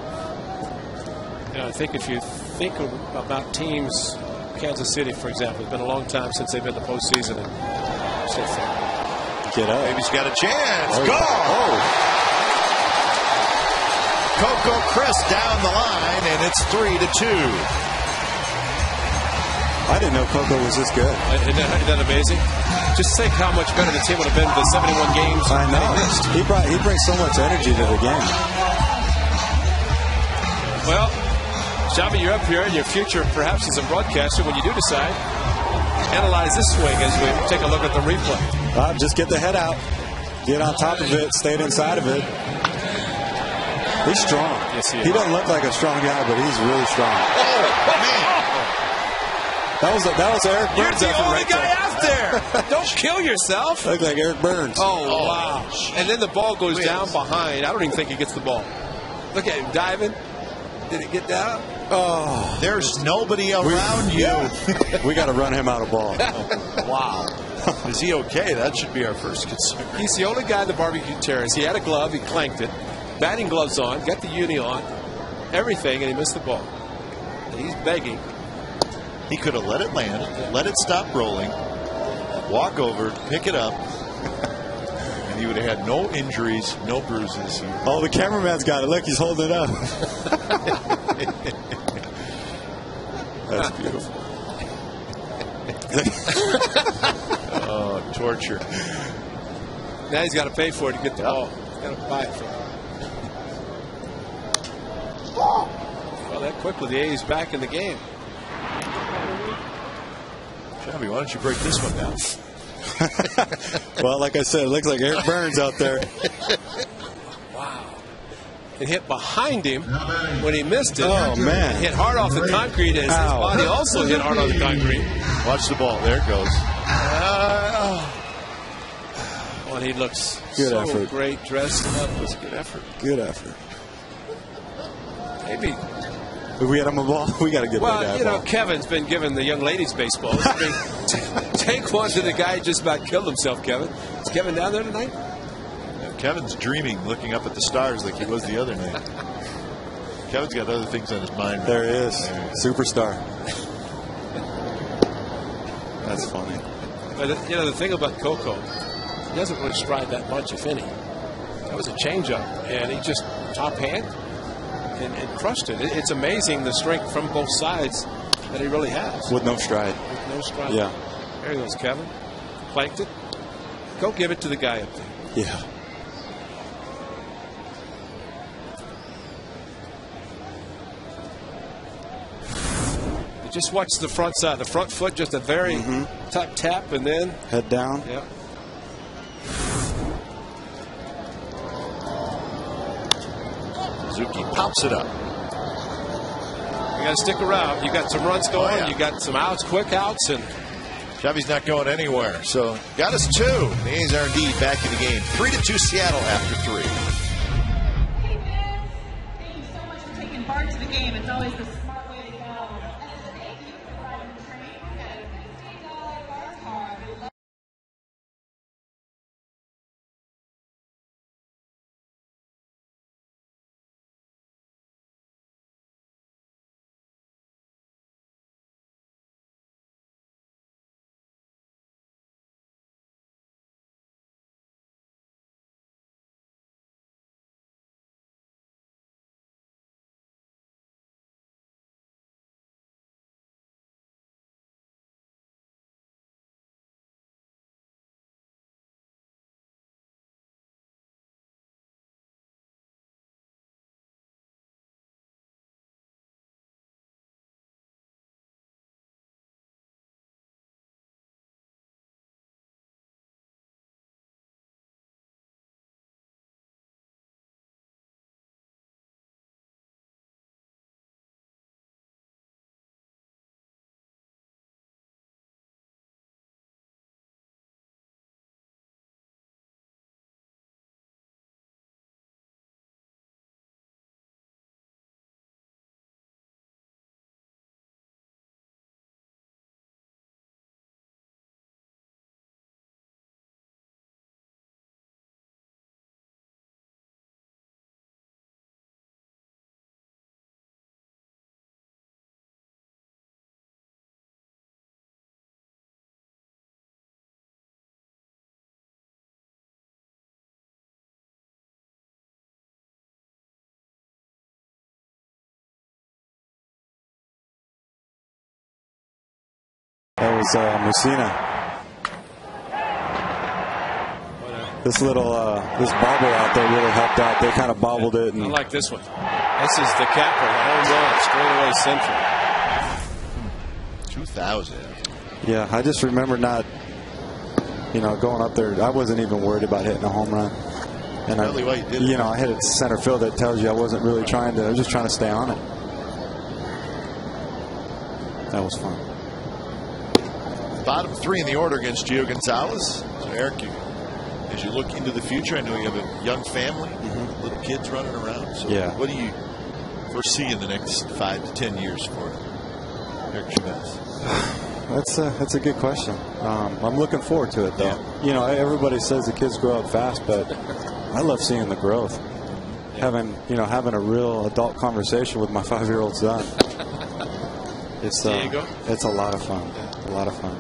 You know, I think if you think about teams Kansas City, for example. It's been a long time since they've been in the postseason. And so far. Get up. Maybe he's got a chance. Oh, Go! Oh. Coco Chris down the line, and it's 3-2. I didn't know Coco was this good. Isn't that amazing? Just think how much better the team would have been with the 71 games. I know. He brings so much energy to the game. Well, Shabby, you're up here, and your future perhaps as a broadcaster, when you do decide, analyze this swing as we take a look at the replay. Just get the head out. Get on top of it. Stay inside of it. He's strong. Yes, he is. He doesn't look like a strong guy, but he's really strong. Oh, man. That was Eric Burns. You're the only guy out there. Don't kill yourself. Looked like Eric Burns. Oh, wow. And then the ball goes down behind. I don't even think he gets the ball. Look at him diving. Did it get down? Oh. There's nobody around you. We got to run him out of ball. Wow. Is he okay? That should be our first concern. He's the only guy in the barbecue terrace. He had a glove. He clanked it. Batting gloves on. Got the uni on. Everything, and he missed the ball. And he's begging. He could have let it land, let it stop rolling, walk over, pick it up, and he would have had no injuries, no bruises. Oh, the cameraman's got it. Look, he's holding it up. That's beautiful. Oh, torture. Now he's got to pay for it to get the ball. He's got to buy it for him. Well, that quickly, the A's back in the game. Shabby, why don't you break this one down? Well, like I said, it looks like Eric Burns out there. Wow. It hit behind him when he missed it. Oh, man. It hit hard off the concrete, and his body also hit hard on the concrete. Watch the ball. There it goes. Well, he looks Good so effort. great dressed up. It was a good effort. Good effort. Maybe. If we had him a ball, we got to get that guy Well, a ball. Kevin's been giving the young ladies baseballs. I mean, take one to the guy who just about killed himself, Kevin. Is Kevin down there tonight? Yeah, Kevin's dreaming, looking up at the stars like he was the other night. Kevin's got other things on his mind. There he is. Superstar. That's funny. But, the thing about Coco, he doesn't really stride that much, if any. That was a changeup, and he just top hand and crushed it. It's amazing the strength from both sides that he really has. With no stride. With no stride. Yeah. There he goes, Kevin. Planked it. Go give it to the guy up there. Yeah. You just watch the front side. The front foot, just a very top tap, and then Head down. yeah. Suzuki pops it up. You got to stick around. You got some runs going. Oh, yeah. You got some outs, quick outs, and Shabby's not going anywhere. So got us 2. The A's are indeed back in the game. 3-2 Seattle after 3. Hey, fans. Thank you so much for taking part to the game. It's always the smart way to go. And as a thank you for riding the train, we got a $15 bar card. That was Mussina. This little this bobble out there really helped out. They kind of bobbled it. And I like this one. This is the capper, the home run, straightaway central. 2000. Yeah, I just remember not, going up there. I wasn't even worried about hitting a home run. And I hit it center field. That tells you I wasn't really trying to. I was just trying to stay on it. That was fun. Bottom three in the order against Gio Gonzalez. So Eric, as you look into the future, I know you have a young family, little kids running around. So what do you foresee in the next 5 to 10 years for Eric Chavez? That's a good question. I'm looking forward to it, though. Yeah. Everybody says the kids grow up fast, but I love seeing the growth. Having a real adult conversation with my 5-year-old son. It's a lot of fun. A lot of fun.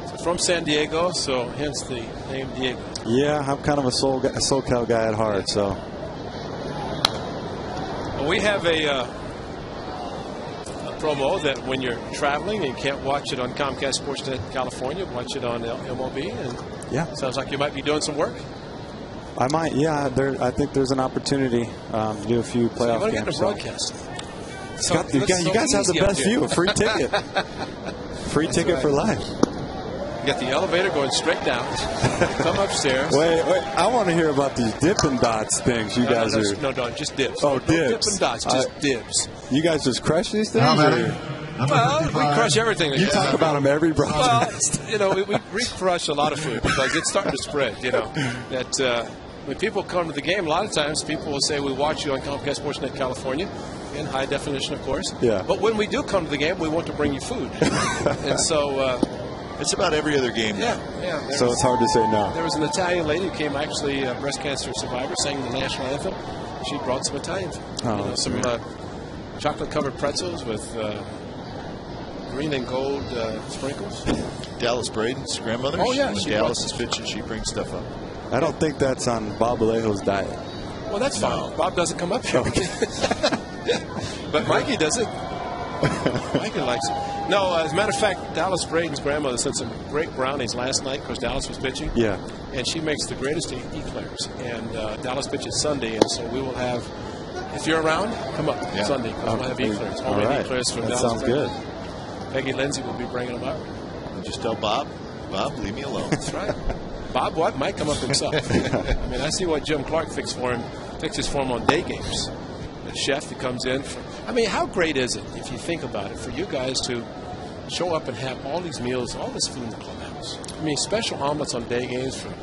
So from San Diego, so hence the name Diego. Yeah, I'm kind of a SoCal guy at heart. So we have a promo that when you're traveling and you can't watch it on Comcast Sportsnet California, watch it on MLB. And sounds like you might be doing some work. I might. Yeah, I think there's an opportunity to do a few playoff games. Get into broadcasting. You guys have the best view. A free ticket. Free ticket for life. You got the elevator going straight down. Come upstairs. Wait. I want to hear about these Dippin' Dots things you guys are. No, just dibs. Oh, no dibs. Dippin' Dots, just dibs. You guys just crush these things? Well, we crush everything. You talk about them every broadcast. Well, we crush a lot of food because it's starting to spread. That when people come to the game, a lot of times people will say, we watch you on Comcast Sportsnet California. In high definition, of course. Yeah. But when we do come to the game, we want to bring you food. And so it's about every other game. Yeah. So it's hard to say no. There was an Italian lady who came, actually a breast cancer survivor, sang the national anthem. She brought some Italian food. Some chocolate-covered pretzels with green and gold sprinkles. Dallas Braden's grandmother. Oh, yeah. When Dallas is pitching, she brings stuff up. I don't think that's on Bob Alejo's diet. Well, that's fine. Bob doesn't come up here. Okay. But Mikey does it. Mikey likes it. No, as a matter of fact, Dallas Braden's grandmother sent some great brownies last night because Dallas was pitching. Yeah. And she makes the greatest eclairs. And Dallas pitches Sunday, and so we will have, if you're around, come up Sunday because we'll have eclairs. Homemade eclairs from that Dallas sounds Braden. good. Peggy Lindsay will be bringing them up. And just tell Bob, leave me alone. That's right. Bob might come up himself. I mean, I see what Jim Clark fixes for him on day games. The chef that comes in. How great is it, if you think about it, for you guys to show up and have all these meals, all this food in the clubhouse? I mean, special omelets on day games for,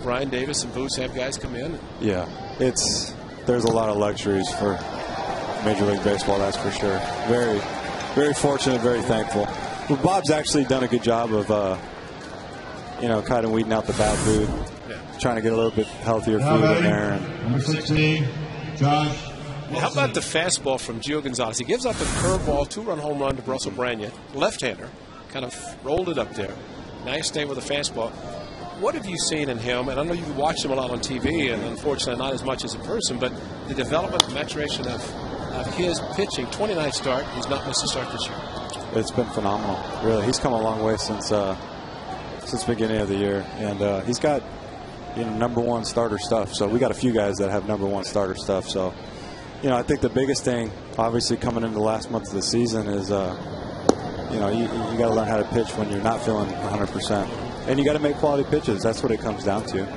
Brian Davis and Boots have guys come in. Yeah, there's a lot of luxuries for Major League Baseball, that's for sure. Very, very fortunate, very thankful. Well, Bob's actually done a good job of, kind of weeding out the bad food, trying to get a little bit healthier food in there. Number 16, Josh. How about the fastball from Gio Gonzalez? He gives up a curveball, 2-run home run to Russell Branya, left-hander, kind of rolled it up there. Nice day with a fastball. What have you seen in him? And I know you've watched him a lot on TV, and unfortunately not as much as a person, but the development and maturation of his pitching, 29 start, he's not missed a start this year. It's been phenomenal, really. He's come a long way since the beginning of the year, and he's got number one starter stuff. So we got a few guys that have number one starter stuff. So I think the biggest thing, obviously, coming into the last month of the season is you got to learn how to pitch when you're not feeling 100%, and you got to make quality pitches. That's what it comes down to.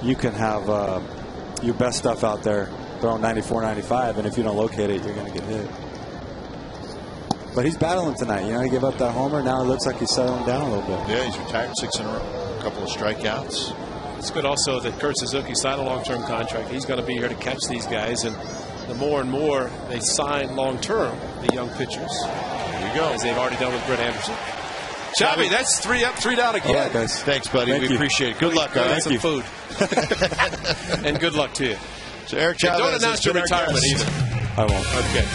You can have your best stuff out there throwing 94, 95, and if you don't locate it, you're going to get hit. But he's battling tonight. He gave up that homer. Now it looks like he's settling down a little bit. Yeah, he's retired 6 in a row. A couple of strikeouts. It's good also that Kurt Suzuki signed a long-term contract. He's going to be here to catch these guys. And the more and more they sign long-term, the young pitchers. There you go. As they've already done with Brett Anderson. Chavi, that's 3 up, 3 down again. All right, guys. Thanks, buddy. Thank we you. appreciate it. Good luck. Thank you. Food. And good luck to you. So Eric Chavez, don't announce your retirement either. I won't. Okay.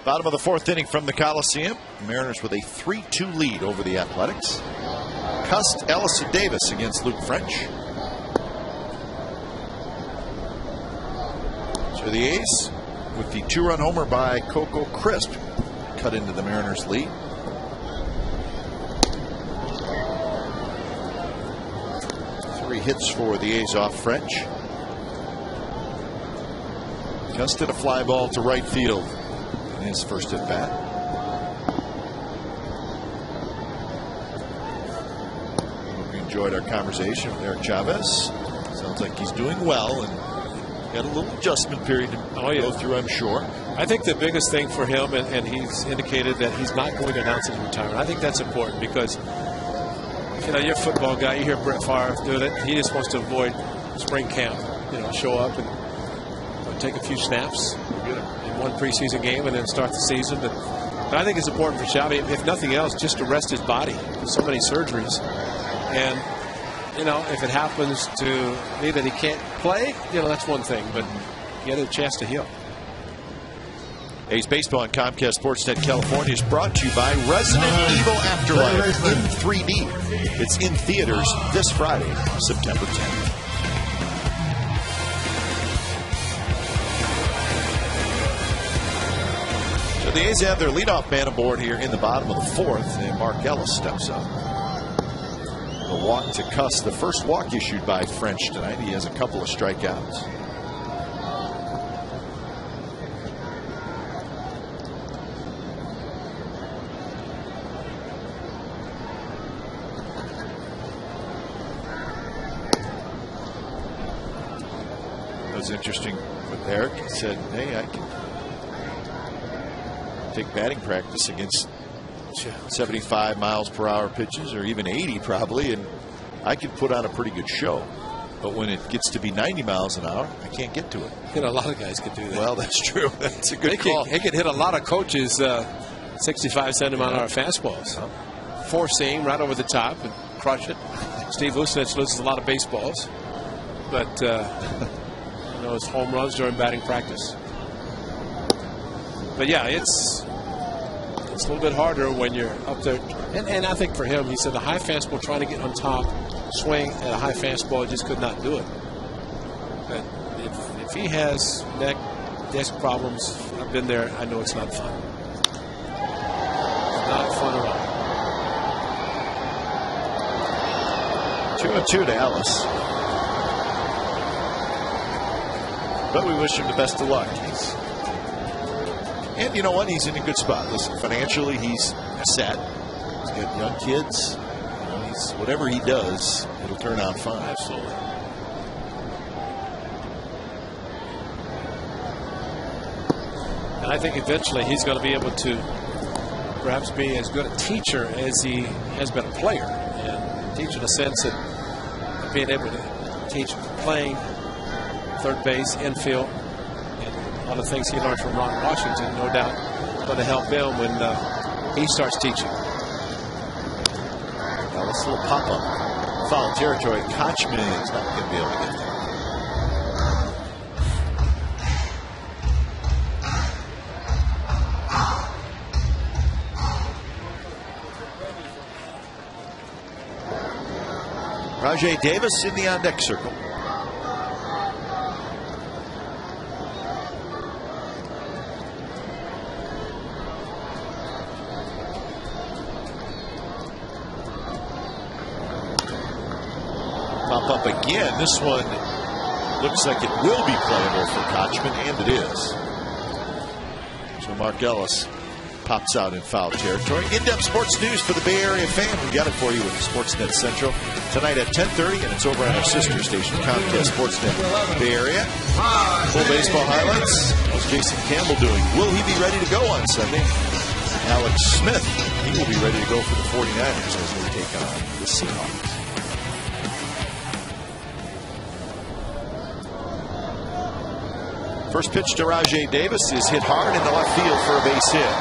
Bottom of the 4th inning from the Coliseum. Mariners with a 3-2 lead over the Athletics. Cust, Ellis, and Davis against Luke French. So the A's with the 2-run homer by Coco Crisp cut into the Mariners' lead. Three hits for the A's off French. Cust hit a fly ball to right field in his first at bat. Hope you enjoyed our conversation with Eric Chavez. Sounds like he's doing well and got a little adjustment period to go through, I'm sure. I think the biggest thing for him, and he's indicated that he's not going to announce his retirement. I think that's important because, you know, you're a football guy. You hear Brett Favre doing it. He just wants to avoid spring camp. You know, show up and take a few snaps in one preseason game and then start the season. But I think it's important for Xavi, if nothing else, just to rest his body. So many surgeries. And, you know, if it happens to be that he can't play, you know, that's one thing. But you get a chance to heal. A's Baseball on Comcast Sportsnet California is brought to you by Resident Evil Afterlife in 3D. It's in theaters this Friday, September 10th. So the A's have their leadoff man aboard here in the bottom of the 4th, and Mark Ellis steps up. The walk to Cust, the first walk issued by French tonight. He has a couple of strikeouts. It was interesting with Eric. He said, hey, I can take batting practice against 75 miles per hour pitches, or even 80 probably, and I can put on a pretty good show. But when it gets to be 90 miles an hour, I can't get to it. You know, a lot of guys could do that. Well, that's true. That's a good call. He could hit a lot of coaches 65, 70 mile an hour fastballs. Four seam right over the top and crush it. Steve Vucinich loses a lot of baseballs, but you know, his home runs during batting practice. But yeah, it's a little bit harder when you're up there. And I think for him, he said the high fastball, trying to get on top, swing at a high fastball, just could not do it. But if he has neck, disc problems, I've been there, I know it's not fun. It's not fun at all. 2-2 to Ellis. But we wish him the best of luck. And you know what? He's in a good spot. Listen, financially, he's set. He's got young kids. You know, whatever he does, it'll turn out fine. Absolutely. And I think eventually he's going to be able to perhaps be as good a teacher as he has been a player. And teach in the sense that being able to teach playing third base, infield, a lot of things he learned from Ron Washington, no doubt, going to help him when he starts teaching. Now this little pop-up, foul territory. Kochman is not going to be able to get there. Rajai Davis in the on-deck circle. Up again. This one looks like it will be playable for Kochman, and it is. So Mark Ellis pops out in foul territory. In-depth sports news for the Bay Area fan. We got it for you with Sportsnet Central tonight at 10:30, and it's over on our sister station, Comcast Sportsnet Bay Area. Full baseball highlights. How's Jason Campbell doing? Will he be ready to go on Sunday? Alex Smith, he will be ready to go for the 49ers as they take on the Seahawks. First pitch to Rajai Davis is hit hard in the left field for a base hit.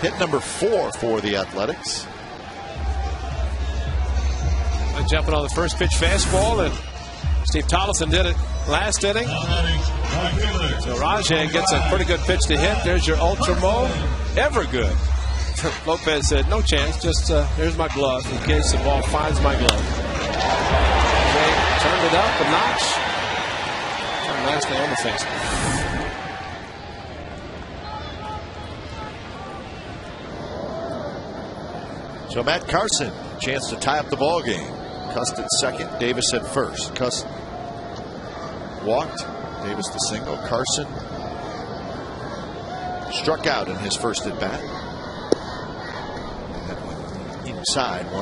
Hit number 4 for the Athletics. Jumping on the first pitch fastball, and Steve Tollefson did it last inning. So Rajay gets a pretty good pitch to hit. There's your ultra mode. Ever good. Lopez said, no chance. Just here's my glove in case the ball finds my glove. Rajay turned it up a notch. Turned nicely on the face. So Matt Carson, chance to tie up the ball game. Cust at second, Davis at first. Cust walked, Davis the single. Carson struck out in his first at bat. Inside 1-0.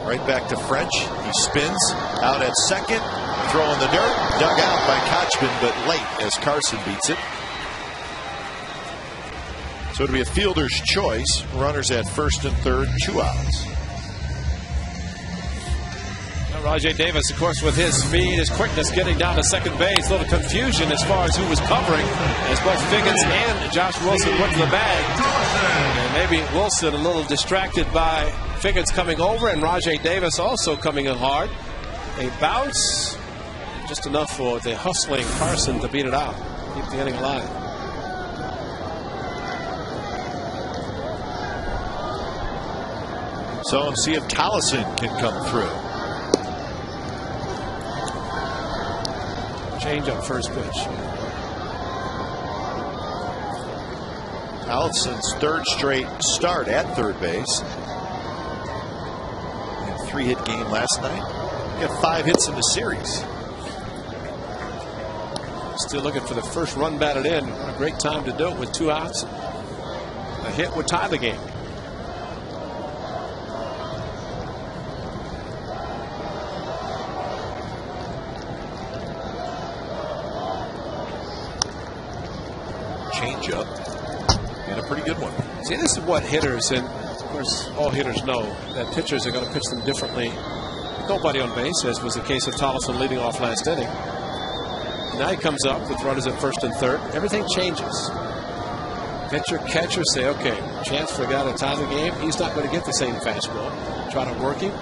Right back to French. He spins out at second, throwing the dirt, dug out by Kochman, but late as Carson beats it. So it'll be a fielder's choice. Runners at first and third, 2 outs. Rajay Davis, of course, with his speed, his quickness getting down to second base. A little confusion as far as who was covering as both Figgins and Josh Wilson went to the bag. And maybe Wilson a little distracted by Figgins coming over and Rajay Davis also coming in hard. A bounce, just enough for the hustling Carson to beat it out. Keep the inning alive. So let's see if Tolleson can come through. Change up first pitch. Tolleson's third straight start at third base. He had a 3-hit game last night. He got 5 hits in the series. Still looking for the first run batted in. What a great time to do it with 2 outs. A hit would tie the game. Change up and a pretty good one. See, this is what hitters, and of course all hitters know that pitchers are going to pitch them differently. Nobody on base, as was the case of Tolleson leading off last inning. Now he comes up with runners at first and third. Everything changes. Pitcher, catcher say, okay, chance for a guy to tie the game. He's not going to get the same fastball. Try to work him.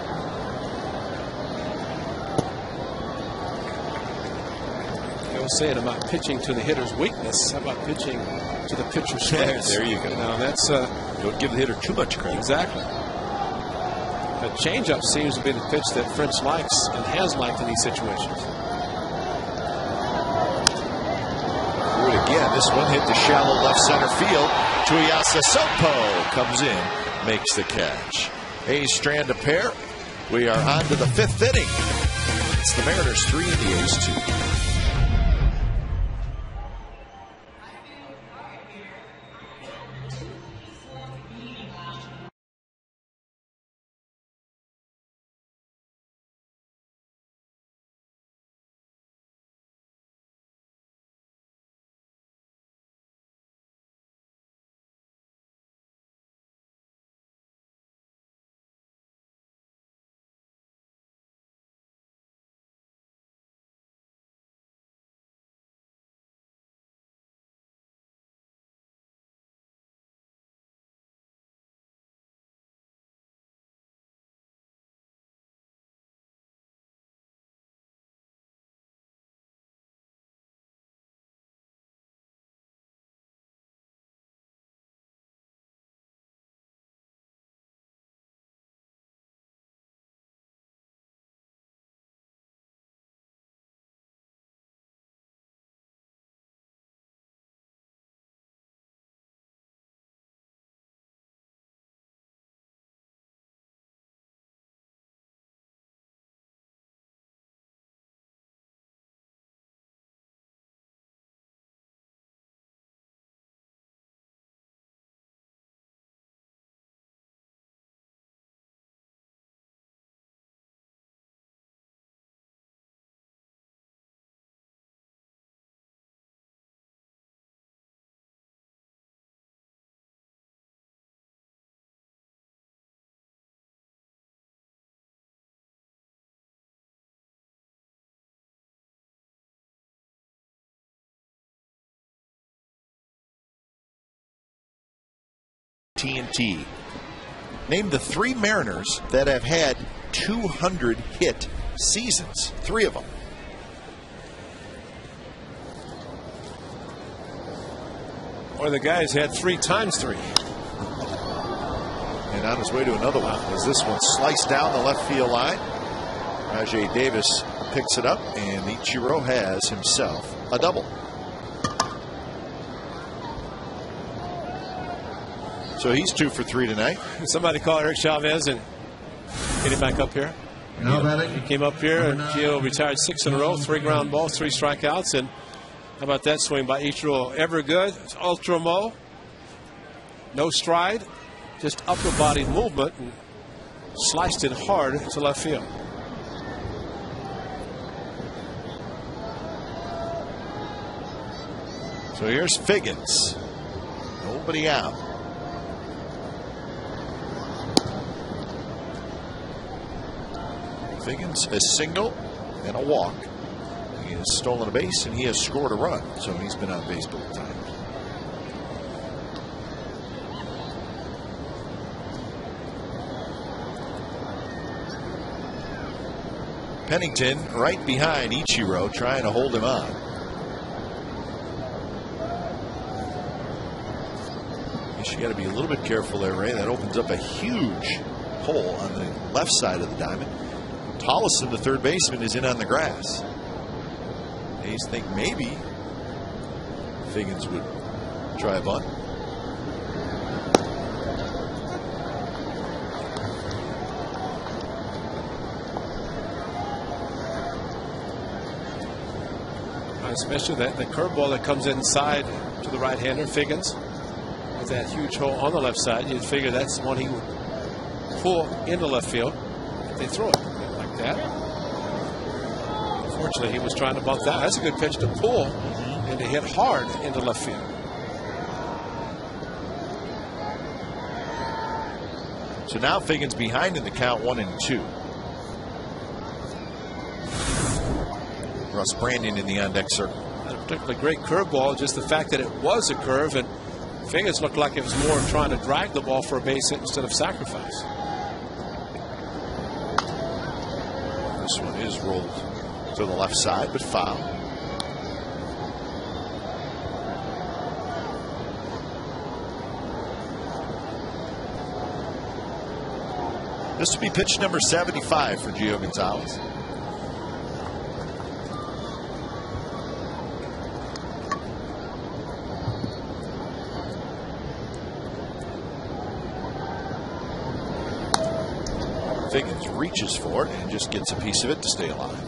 Saying about pitching to the hitter's weakness. How about pitching to the pitcher's strengths? There you go. Now that's don't give the hitter too much credit. Exactly. The changeup seems to be the pitch that French likes and has liked in these situations. Do it again. This one hit the shallow left center field. Tuiasa Sopo comes in, makes the catch. A's strand a pair. We are on to the 5th inning. It's the Mariners 3 and the A's 2. AT&T. Name the 3 Mariners that have had 200 hit seasons. 3 of them. Or the guy's had 3 times 3. And on his way to another one as this one sliced down the left field line. Rajay Davis picks it up, and Ichiro has himself a double. So he's 2 for 3 tonight. Somebody call Eric Chavez and get him back up here. He came up here, and Gio retired 6 in a row, 3 ground balls, 3 strikeouts. And how about that swing by Ichiro? Ever good. It's ultra mo. No stride, just upper body movement, and sliced it hard to left field. So here's Figgins. Nobody out. Figgins, a single and a walk. He has stolen a base and he has scored a run. So he's been on base both times. Pennington right behind Ichiro, trying to hold him on. Guess you got to be a little bit careful there, Ray. That opens up a huge hole on the left side of the diamond. Tollison, the third baseman, is in on the grass. They think maybe Figgins would try a bunt. Especially the curveball that comes inside to the right-hander, Figgins, with that huge hole on the left side. You'd figure that's the one he would pull into left field if they throw it like that. Unfortunately, he was trying to bunt that. That's a good pitch to pull and to hit hard into left field. So now Figgins behind in the count, 1-2. Russ Brandon in the on-deck circle. Not a particularly great curveball, just the fact that it was a curve, and Figgins looked like it was more trying to drag the ball for a base hit instead of sacrifice. This one is rolled to the left side, but foul. This will be pitch number 75 for Gio Gonzalez. Figgins reaches for it and just gets a piece of it to stay alive.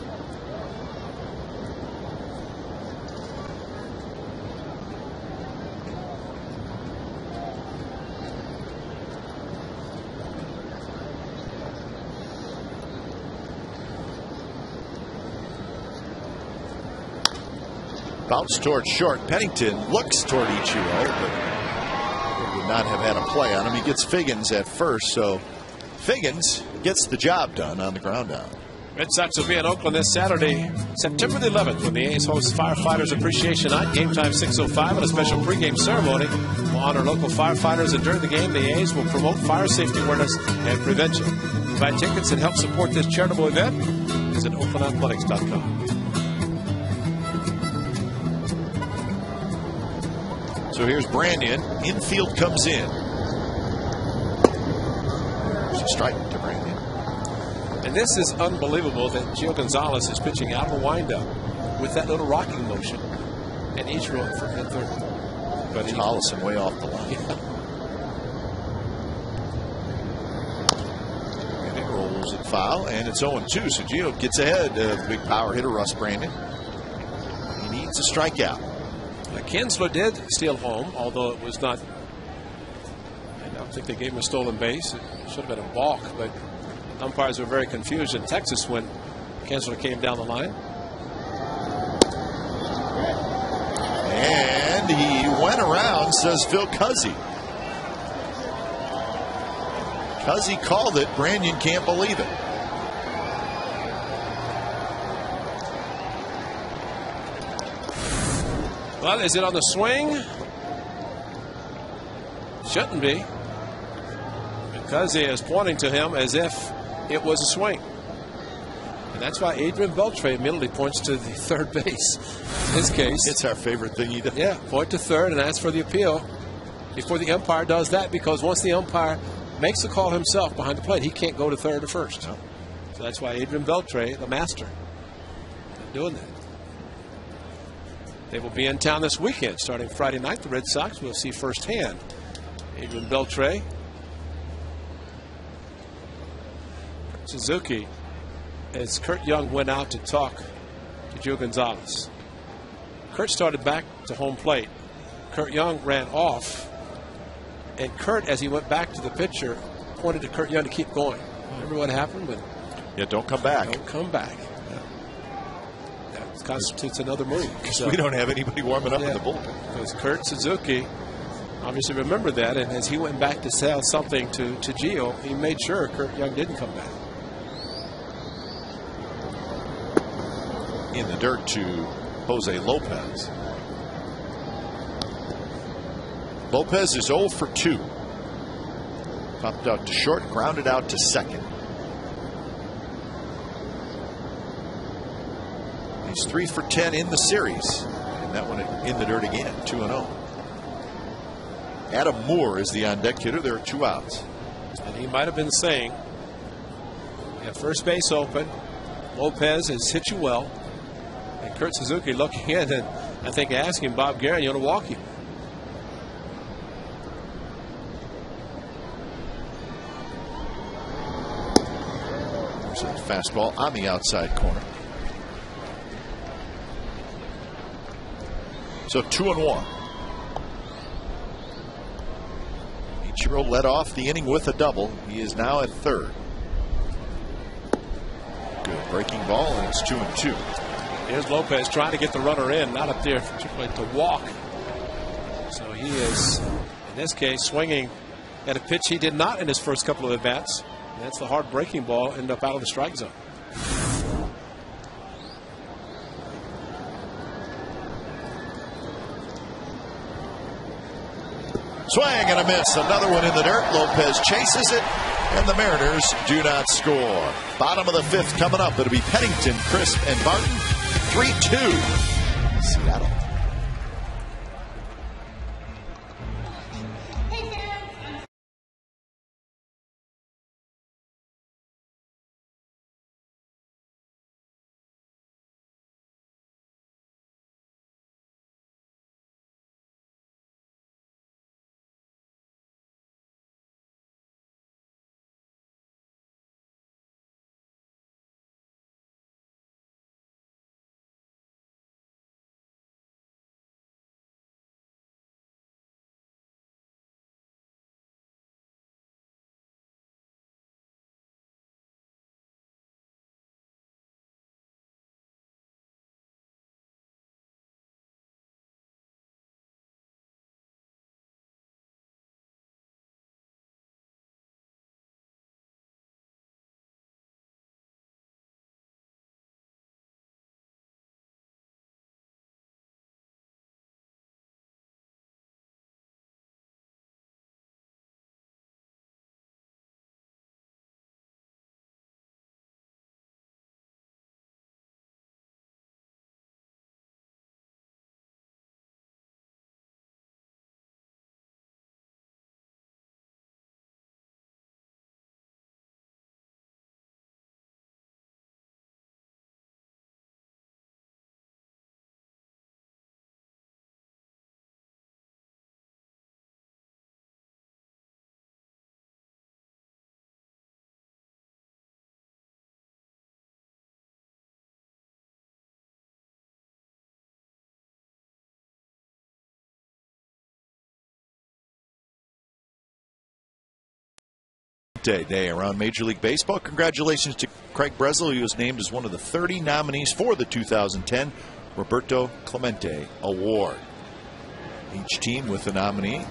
Bounce toward short. Pennington looks toward Ichiro, but would not have had a play on him. He gets Figgins at first, so Figgins gets the job done on the ground down. Red Sox will be in Oakland this Saturday, September the 11th, when the A's host Firefighters Appreciation Night. Game time 6:05, and a special pregame ceremony will honor local firefighters. And during the game, the A's will promote fire safety awareness and prevention. To buy tickets and help support this charitable event, visit OaklandAthletics.com. So here's Brandon. Infield comes in. There's a strike to Brandon. And this is unbelievable that Gio Gonzalez is pitching out of a windup with that little rocking motion. And Ichiro at third. But Tollison way off the line. Yeah. And it rolls it foul, and it's 0-2. So Gio gets ahead of the big power hitter, Russ Brandon. He needs a strikeout. Kinsler did steal home, although it was not. I don't think they gave him a stolen base. It should have been a balk, but umpires were very confused in Texas when Kinsler came down the line. And he went around, says Phil Cuzzi. Cuzzi called it. Brandon can't believe it. Well, is it on the swing? Shouldn't be. because he is pointing to him as if it was a swing. And that's why Adrian Beltre immediately points to the third base. In his case, it's our favorite thing he does. Yeah, point to third and ask for the appeal before the umpire does that, because once the umpire makes the call himself behind the plate, he can't go to third or first. No. So that's why Adrian Beltre, the master, doing that. They will be in town this weekend. Starting Friday night, the Red Sox will see firsthand Adrian Beltre. Suzuki, as Kurt Young went out to talk to Gio Gonzalez. Kurt started back to home plate. Kurt Young ran off. And Kurt, as he went back to the pitcher, pointed to Kurt Young to keep going. Remember what happened? Yeah, don't come back. Don't come back. That constitutes another move. Because we don't have anybody warming up in the bullpen. Because Kurt Suzuki obviously remembered that, and as he went back to say something to Gio, he made sure Kurt Young didn't come back. In the dirt to Jose Lopez. Lopez is 0 for 2. Popped out to short, grounded out to second. He's 3 for 10 in the series. And that one in the dirt again, 2-0. Adam Moore is the on-deck hitter. There are 2 outs. And he might have been saying, at first base open, Lopez has hit you well. And Kurt Suzuki looking in and I think asking Bob Geren, you want to walk him? There's a fastball on the outside corner. So 2-1. Ichiro led off the inning with a double. He is now at third. Good breaking ball, and it's 2-2. Here's Lopez trying to get the runner in, not up there to walk. So he is, in this case, swinging at a pitch he did not in his first couple of at-bats. That's the hard breaking ball, ended up out of the strike zone. Swing and a miss. Another one in the dirt. Lopez chases it, and the Mariners do not score. Bottom of the 5th coming up. It'll be Pennington, Crisp, and Barton. 3-2. Seattle. Day around Major League Baseball. Congratulations to Craig Breslow. He was named as one of the 30 nominees for the 2010 Roberto Clemente Award. Each team with a nominee.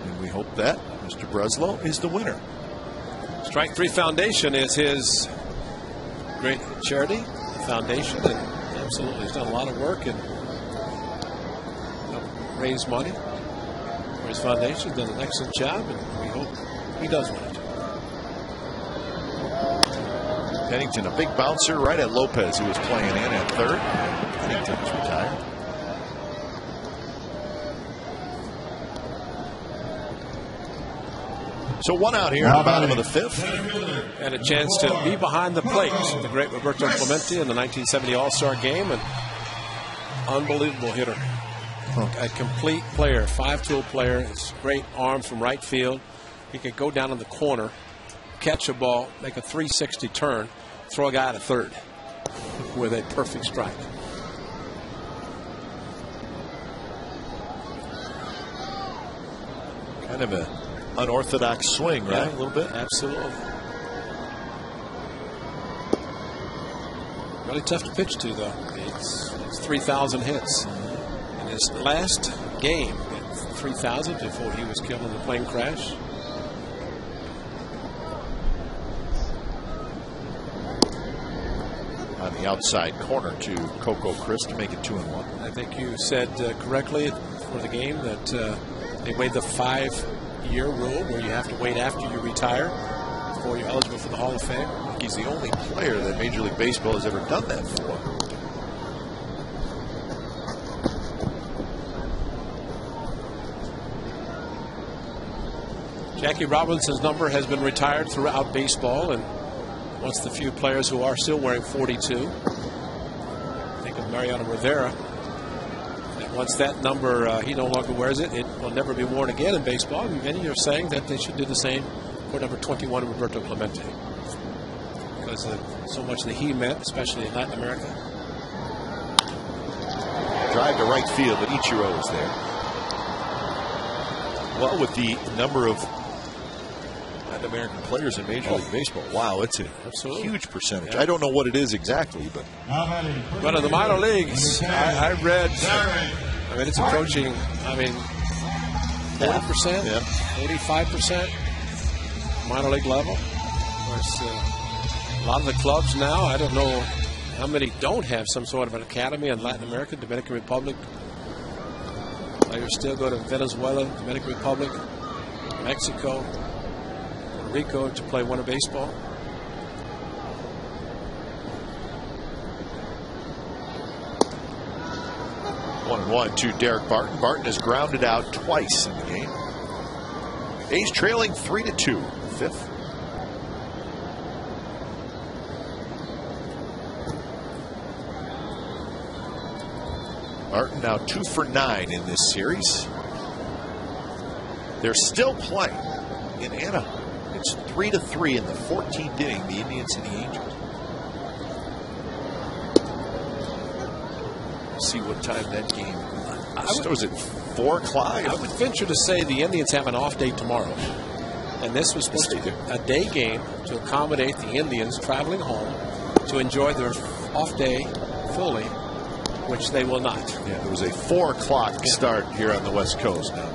And we hope that Mr. Breslow is the winner. Strike 3 Foundation is his great charity foundation, and absolutely he's done a lot of work and raised money for his foundation. Done an excellent job, and we hope he does win it. Pennington, a big bouncer right at Lopez, who was playing in at third. Pennington was retired. So one out here in the bottom of the fifth. And a chance to be behind the plate. The great Roberto Clemente in the 1970 All-Star game. An unbelievable hitter. A complete player, 5-tool player. His great arm from right field. He could go down in the corner, catch a ball, make a 360 turn, throw a guy to third with a perfect strike. Kind of an unorthodox swing, right? A little bit. Absolutely. Really tough to pitch to, though. It's 3,000 hits. In his last game, 3,000 before he was killed in the plane crash. On the outside corner to Coco Chris to make it 2-1. I think you said correctly for the game that they waived the 5-year rule where you have to wait after you retire before you're eligible for the Hall of Fame. I think he's the only player that Major League Baseball has ever done that for. Jackie Robinson's number has been retired throughout baseball, and once the few players who are still wearing 42. Think of Mariano Rivera. And once that number, he no longer wears it, it will never be worn again in baseball. And many are saying that they should do the same for number 21, Roberto Clemente, because of so much that he meant, especially in Latin America. Drive to right field, but Ichiro is there. Well, with the number of Latin American players in Major League Baseball, wow, it's a huge percentage. Yeah. I don't know what it is exactly, but in the minor leagues, I read, I mean, it's approaching, 40%, 45% minor league level. Of course, a lot of the clubs now, I don't know how many don't have some sort of an academy in Latin America, Dominican Republic. Players still go to Venezuela, Dominican Republic, Mexico, Puerto Rico to play winter baseball. One to Derek Barton. Barton has grounded out twice in the game. A's trailing 3-2, fifth. Barton now 2 for 9 in this series. They're still playing in Anaheim. It's 3-3 in the 14th inning, the Indians and the Angels. See what time that game was. It 4 o'clock? I would venture to say the Indians have an off day tomorrow. And this was supposed to be a day game to accommodate the Indians traveling home to enjoy their off day fully, which they will not. Yeah, there was a 4 o'clock start here on the West Coast now.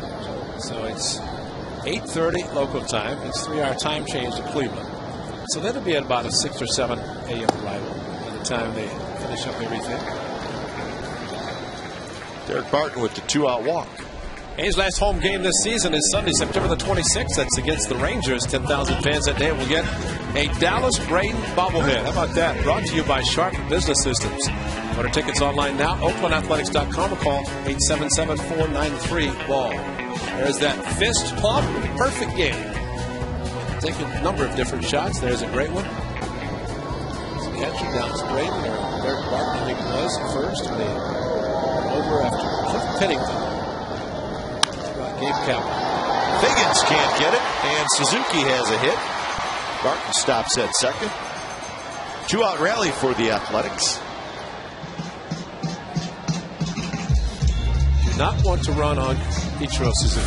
So it's 8:30 local time. It's 3-hour time change to Cleveland. So that'll be at about a 6 or 7 a.m. arrival by the time they finish up everything. Derek Barton with the 2-out walk. A's last home game this season is Sunday, September the 26th. That's against the Rangers. 10,000 fans that day will get a Dallas Braden bobblehead. How about that? Brought to you by Sharp Business Systems. Order tickets online now. OaklandAthletics.com or call 877-493-BALL. There's that fist pump. Perfect game. Take a number of different shots. There's a great one. It's a catcher Dallas Braden, or Derek Barton, I think it was, first. And they over after Cliff Pennington. Gabe Kapler. Figgins can't get it, and Suzuki has a hit. Barton stops at second. 2-out rally for the Athletics. Do not want to run on Ichiro Suzuki.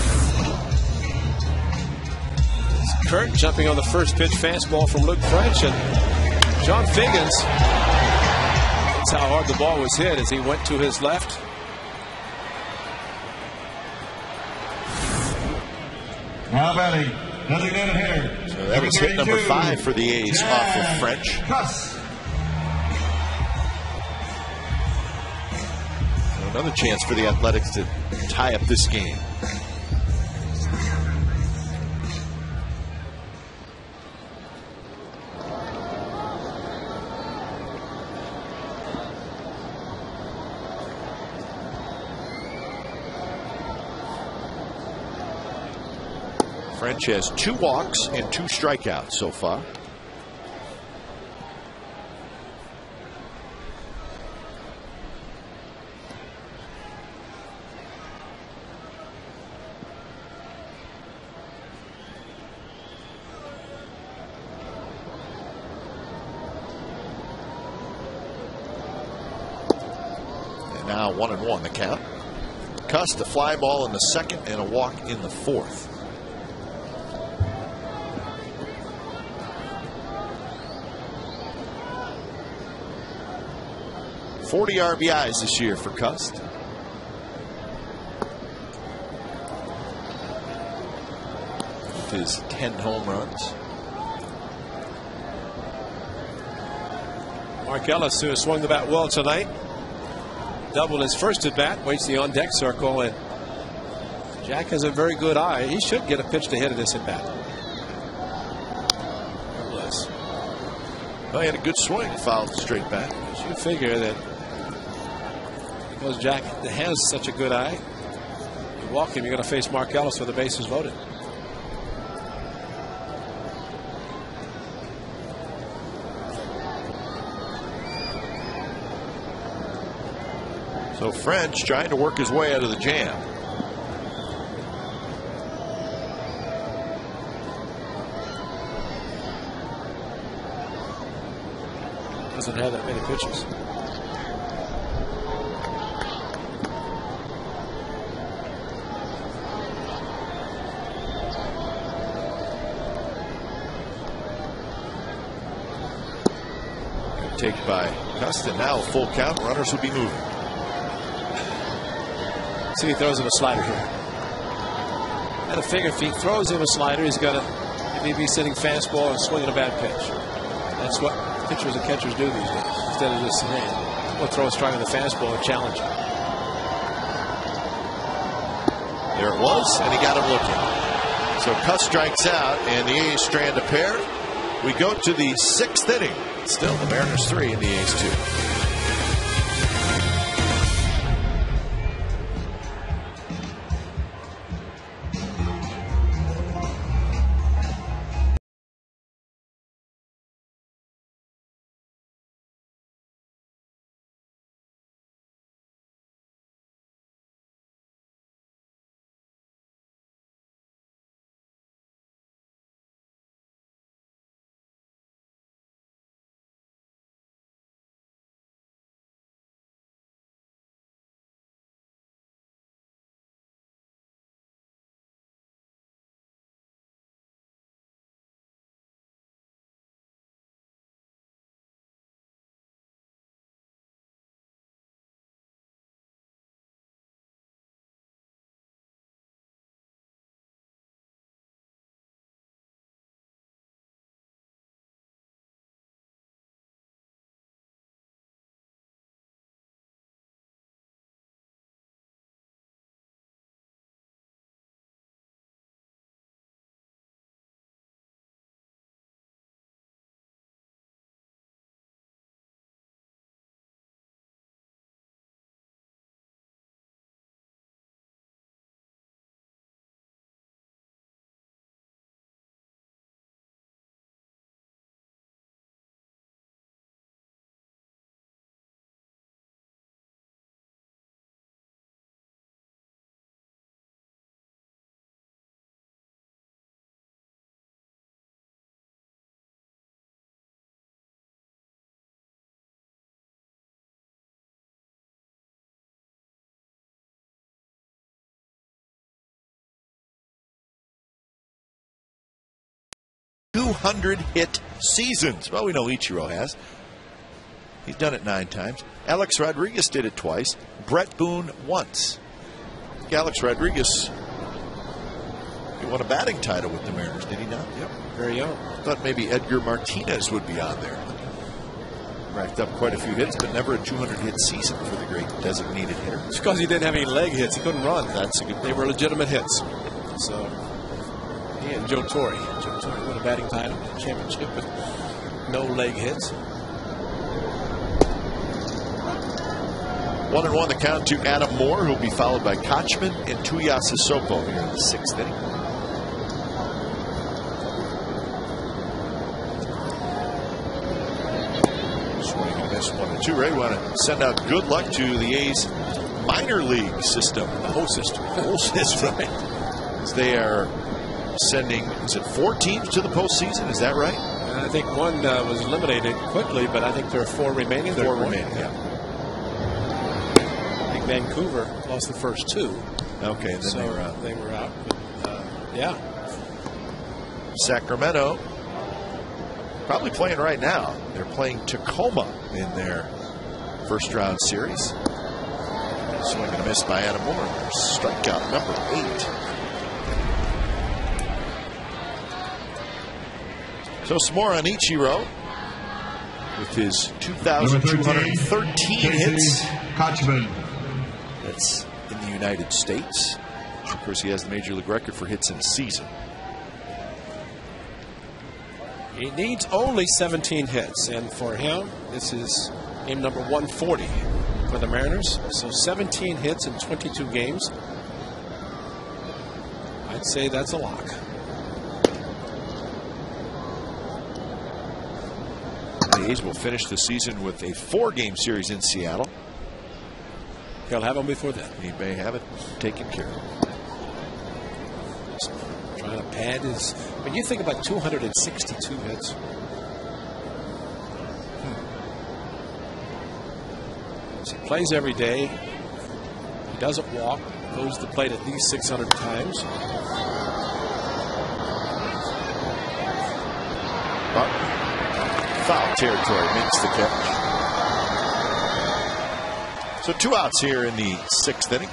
It's Kurt jumping on the first pitch fastball from Luke French, and John Figgins. That's how hard the ball was hit as he went to his left. Now batting, designated hitter. So that was hit number 5 for the A's off of French. So another chance for the Athletics to tie up this game. French has 2 walks and 2 strikeouts so far. Now 1-1 the count. Cust, a fly ball in the 2nd and a walk in the 4th. .40 RBIs this year for Cust. With his 10 home runs. Mark Ellis, who has swung the bat well tonight, doubled his first at bat, waits the on deck circle, and Jack has a very good eye. He should get a pitch to hit at this at bat. Well, he had a good swing, fouled straight back. You figure that because Jack has such a good eye, you walk him, you're going to face Mark Ellis with the bases loaded. So French trying to work his way out of the jam. Doesn't have that many pitches. Take by Custon. Now a full count. Runners will be moving. See, he throws him a slider here. And I figure if he throws him a slider, he's got to maybe be sitting fastball and swinging a bad pitch. That's what pitchers and catchers do these days. Instead of just saying, we'll throw a strike on the fastball and challenge him. There it was, and he got him looking. So Cust strikes out, and the A's strand a pair. We go to the 6th inning. Still the Mariners 3 and the A's 2. ...200-hit seasons. Well, we know Ichiro has. He's done it 9 times. Alex Rodriguez did it twice. Brett Boone once. Alex Rodriguez, he won a batting title with the Mariners, did he not? Yep, very young. Thought maybe Edgar Martinez would be on there. Racked up quite a few hits, but never a 200-hit season for the great designated hitter. It's because he didn't have any leg hits. He couldn't run. That's a good They were legitimate hits. So he and Joe Torre. Joe Torre won a batting title, championship with no leg hits. 1-1 the count to Adam Moore, who'll be followed by Kochman and Tuya Sissoko here in the 6th inning. swing and miss 1-2. Ray, we want to send out good luck to the A's minor league system. The whole system. The whole system. Right. As they are sending, is it 4 teams to the postseason? Is that right? I think one was eliminated quickly, but I think there are 4 remaining. 4 remaining, yeah. I think Vancouver lost the first 2. Okay, and then so they were out. They were out. But, yeah. Sacramento probably playing right now. They're playing Tacoma in their first round series. Swing and a miss by Adam Moore. Their strikeout number 8. So some more on Ichiro with his 2,213 hits. Kochman. That's in the United States. Of course, he has the major league record for hits in a season. He needs only 17 hits, and for him, this is game number 140 for the Mariners. So 17 hits in 22 games. I'd say that's a lock. The A's will finish the season with a 4-game series in Seattle. He'll have them before then. He may have it taken care of. Trying to pad his. When you think about 262 hits. He plays every day. He doesn't walk. Goes to the plate at least 600 times. Foul territory, makes the catch. So 2 outs here in the 6th inning.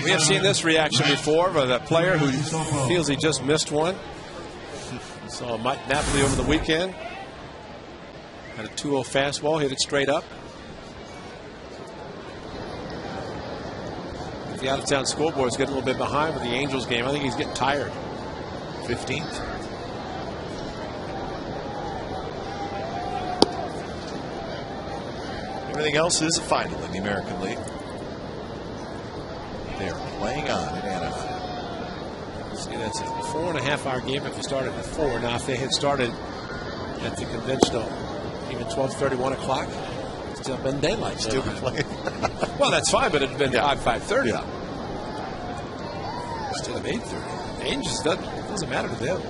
We have seen this reaction before with a player who feels he just missed one. Saw Mike Napoli over the weekend. Had a 2-0 fastball, hit it straight up. The out-of-town scoreboard is getting a little bit behind with the Angels game. I think he's getting tired. 15th. Everything else is a final in the American League. They're playing on in Anaheim. See, that's a 4.5-hour game if you started at 4. Now, if they had started at the conventional, even 12:30, 1 o'clock, it's still been daylight. Still been playing. Well, that's fine, but it'd been 5:30. Yeah. Instead of 8:30. Angels, doesn't matter to them.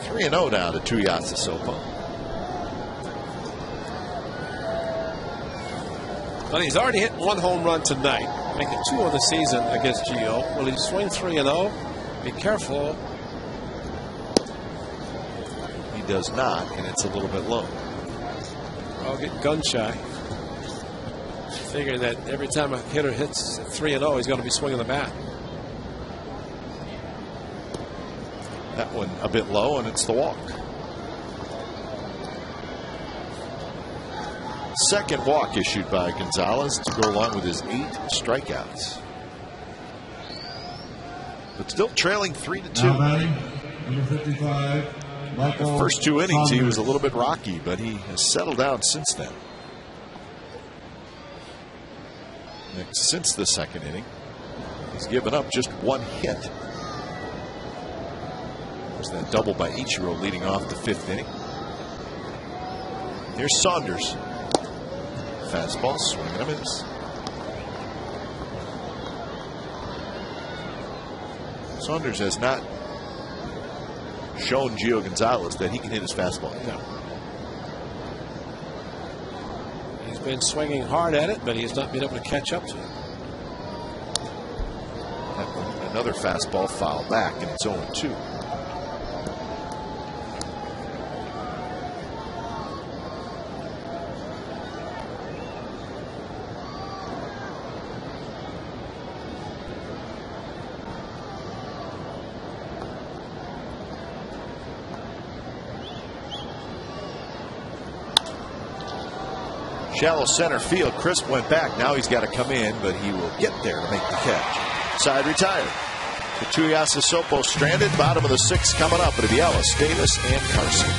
3-0 now to Tuiasa Sopo. But he's already hit 1 home run tonight, making 2 on the season against Gio. Will he swing 3-0? Be careful. He does not, and it's a little bit low. I'll get gun shy. Figure that every time a hitter hits 3-0, he's going to be swinging the bat. That one a bit low, and it's the walk. Second walk issued by Gonzalez to go along with his 8 strikeouts. But still trailing 3-2. Number 55, Michael The first 2 innings, he Saunders. was a little bit rocky, but he has settled down since then. Since the 2nd inning, he's given up just 1 hit. There's that double by Ichiro leading off the 5th inning. Here's Saunders. Fastball, swing and a miss. Saunders has not shown Gio Gonzalez that he can hit his fastball. No. He's been swinging hard at it, but he's not been able to catch up to it. Another fastball foul back, and it's 0-2. Shallow center field. Crisp went back. Now he's got to come in, but he will get there to make the catch. Side retired. So Tuiasa Sopo stranded. Bottom of the 6th coming up. It'll be Ellis, Davis, and Carson.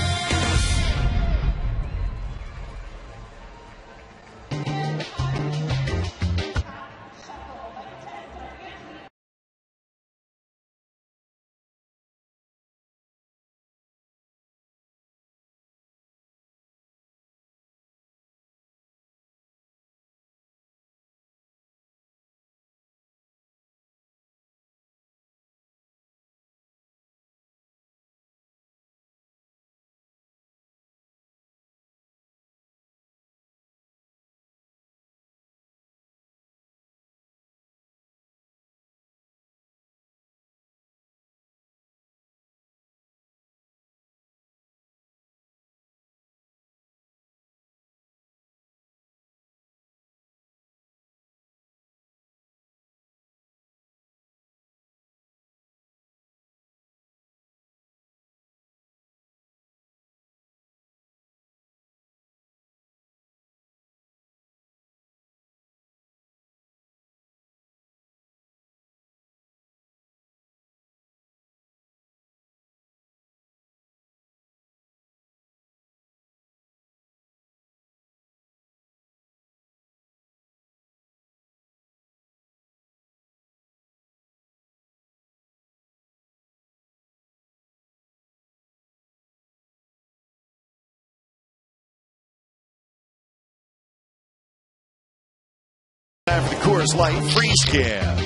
time for the Coors Light Freeze Can.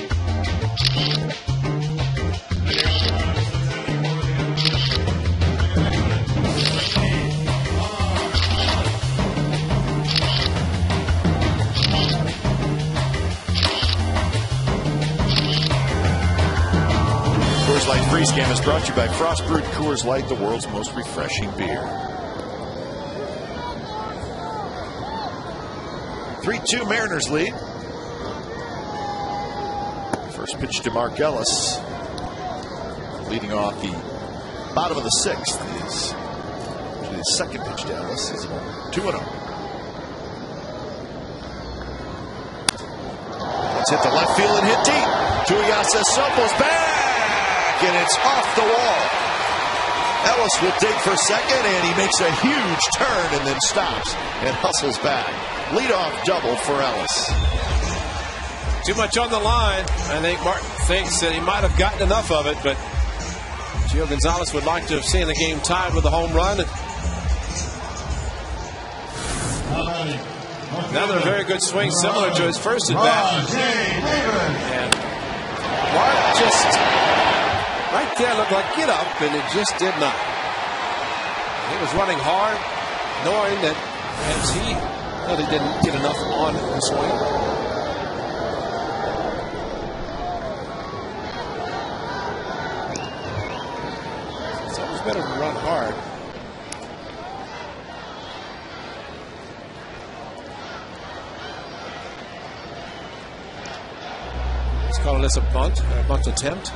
Coors Light Freeze Can is brought to you by Frost Brewed Coors Light, the world's most refreshing beer. 3-2 Mariners lead. First pitch to Mark Ellis. Leading off the bottom of the sixth is the second pitch to Ellis. 2-0. Let's hit the left field and hit deep. Tuiasa Sopo's back, and it's off the wall. Ellis will dig for second, and he makes a huge turn and then stops and hustles back. Leadoff double for Ellis. Too much on the line. I think Martin thinks that he might have gotten enough of it, but Gio Gonzalez would like to have seen the game tied with a home run. Another very good swing, similar to his first at bat. And Mark just right there looked like get up, and it just did not. He was running hard, knowing that as he thought he didn't get enough on the swing. It's always better to run hard. Let's call this a bunt attempt.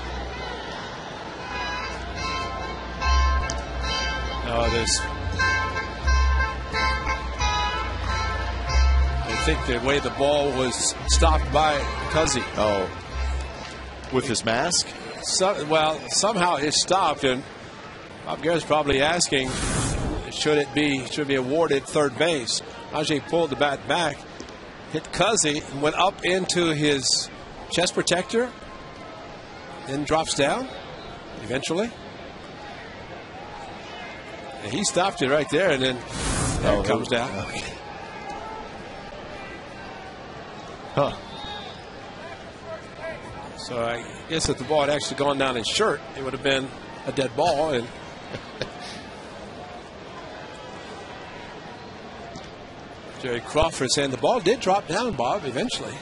I think the way the ball was stopped by Cuzzy. Oh, with his mask? Well, somehow it stopped, and Bob Garrett's probably asking, should it be awarded third base? Ajay pulled the bat back, hit Cuzzy, and went up into his chest protector, then drops down eventually. And he stopped it right there, and then it comes down. Okay. Huh. So I guess if the ball had actually gone down his shirt, it would have been a dead ball. And Jerry Crawford saying the ball did drop down, Bob, eventually.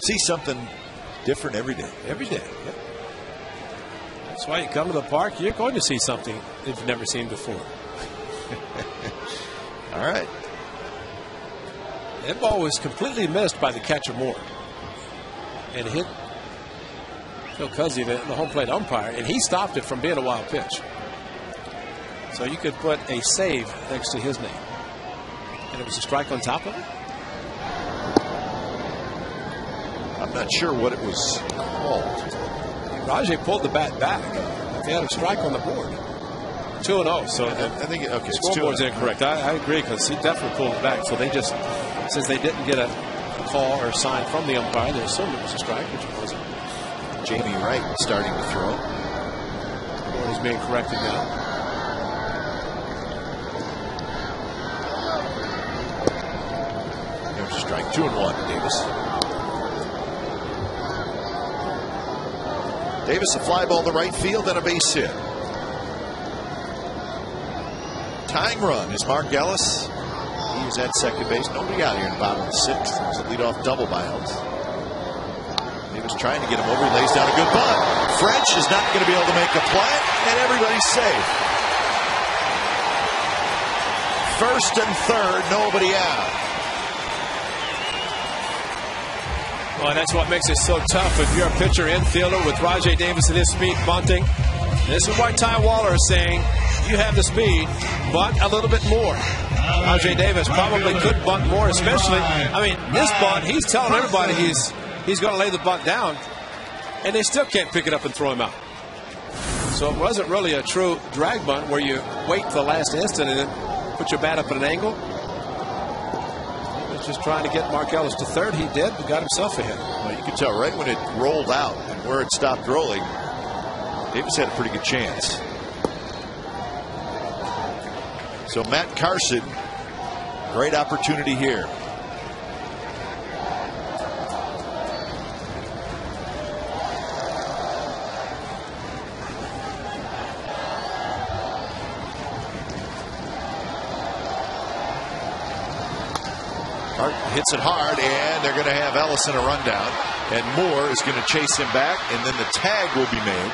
See something different every day. Every day. Yep. That's why you come to the park, you're going to see something that you've never seen before. All right. That ball was completely missed by the catcher Moore. And hit Phil Cuzzy, the home plate umpire, and he stopped it from being a wild pitch. So you could put a save next to his name. And it was a strike on top of it? I'm not sure what it was called. Rajay pulled the bat back. They had a strike on the board. 2-0. So I think okay. Scoreboard's incorrect. I agree, because he definitely pulled it back. So they just, since they didn't get a call or sign from the umpire, they assumed it was a strike, which it wasn't. Jamie Wright starting to throw. The board is being corrected now. There's a strike. 2-1 to Davis. Davis, a fly ball to right field and a base hit. Tying run is Mark Ellis. He was at second base. Nobody out here in the bottom of the sixth. It was a leadoff double by Ellis. Davis trying to get him over. He lays down a good bunt. French is not going to be able to make a play, and everybody's safe. First and third, nobody out. Well, that's what makes it so tough if you're a pitcher infielder with Rajay Davis and his speed bunting. This is why Ty Waller is saying you have the speed, bunt a little bit more. Rajay Davis probably could bunt more, especially, I mean, this bunt, he's telling everybody he's going to lay the bunt down, and they still can't pick it up and throw him out. So it wasn't really a true drag bunt where you wait the last instant and then put your bat up at an angle. He was just trying to get Mark Ellis to third. He did, but got himself a hit. Well, you can tell right when it rolled out and where it stopped rolling, Davis had a pretty good chance. So Matt Carson, great opportunity here. Hits it hard, and they're going to have Ellis in a rundown, and Moore is going to chase him back, and then the tag will be made.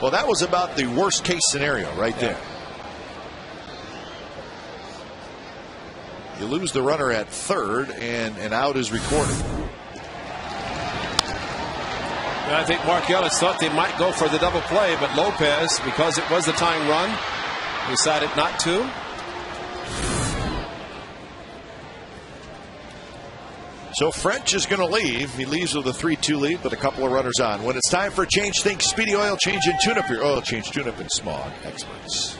Well, that was about the worst case scenario right there. You lose the runner at third, and an out is recorded. I think Mark Ellis thought they might go for the double play, but Lopez, because it was the tying run, decided not to. So French is going to leave. He leaves with a 3-2 lead, but a couple of runners on. When it's time for a change, think Speedy Oil Change and Tune-Up. Your oil change, tune-up, and smog experts.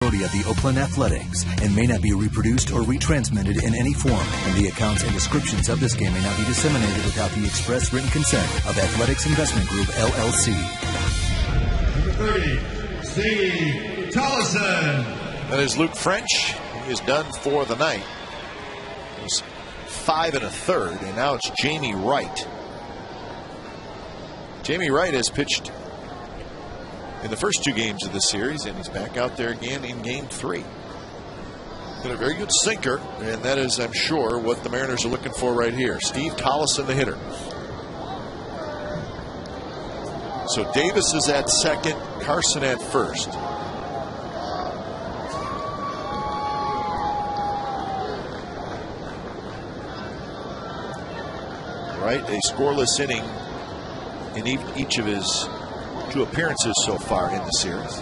Of the Oakland Athletics and may not be reproduced or retransmitted in any form, and the accounts and descriptions of this game may not be disseminated without the express written consent of Athletics Investment Group, LLC. Number 30, Steve Tollison. That is Luke French. He is done for the night. It was 5 1/3, and now it's Jamie Wright. Jamie Wright has pitched in the first 2 games of this series, and he's back out there again in game 3. Got a very good sinker, and that is, I'm sure, what the Mariners are looking for right here. Steve Tollison, the hitter. So Davis is at second, Carson at first. Right, a scoreless inning in each of his 2 appearances so far in the series.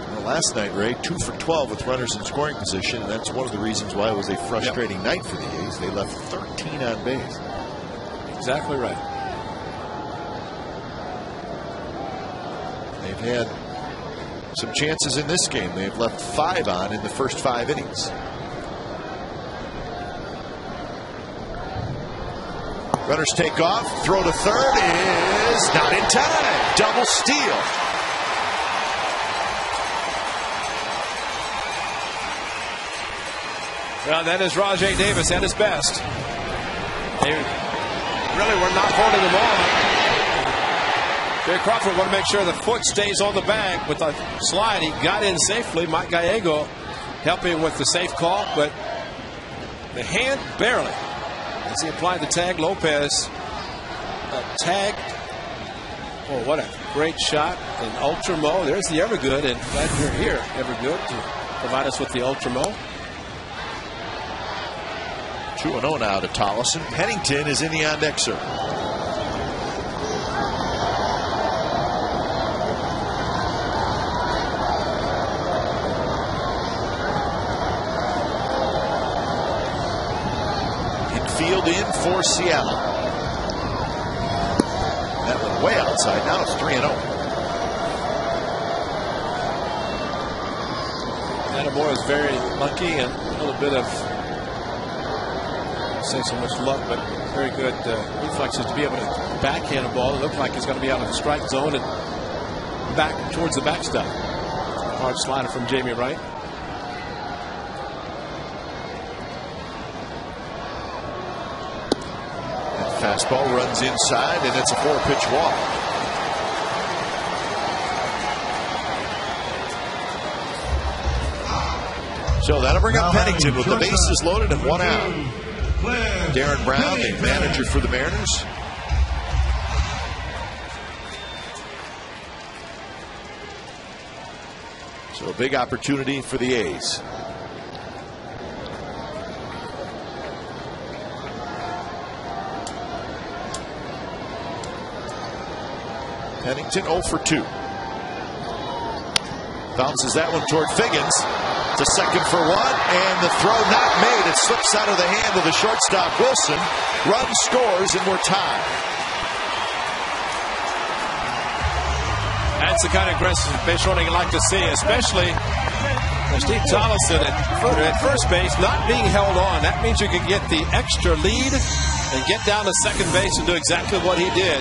Well, last night, Ray, 2 for 12 with runners in scoring position, and that's one of the reasons why it was a frustrating night for the A's. They left 13 on base. Exactly right. They've had some chances in this game. They've left 5 on in the first 5 innings. Runners take off. Throw to third is not in time. Double steal. Well, that is Rajai Davis at his best. They really were not holding him on. Jerry Crawford wanted to make sure the foot stays on the bag with a slide. He got in safely. Mike Gallego helping with the safe call, but the hand barely. As he applied the tag, Lopez tagged. Oh, what a great shot. And Ultra Mo. There's the Evergood. And glad you're here, Evergood, to provide us with the Ultra Mo. 2-0 now to Tollison. Pennington is in the on-deck circle. Infield in for Seattle. That went way outside. Now it's 3-0. Attaboy is very lucky and a little bit of, I say so much luck, but very good reflexes to be able to backhand a ball. It looked like it's going to be out of the strike zone and back towards the backstop. Hard slider from Jamie Wright. That fastball runs inside, and it's a 4-pitch walk. So that'll bring up Pennington with the bases loaded and 1 out. Darren Brown, the manager for the Mariners. So a big opportunity for the A's. Pennington 0 for 2. Bounces that one toward Figgins. To second for 1, and the throw not made. It slips out of the hand of the shortstop Wilson. Run scores, and we're tied. That's the kind of aggressive base running you like to see, especially Steve Tollison at first base not being held on. That means you can get the extra lead and get down to second base and do exactly what he did.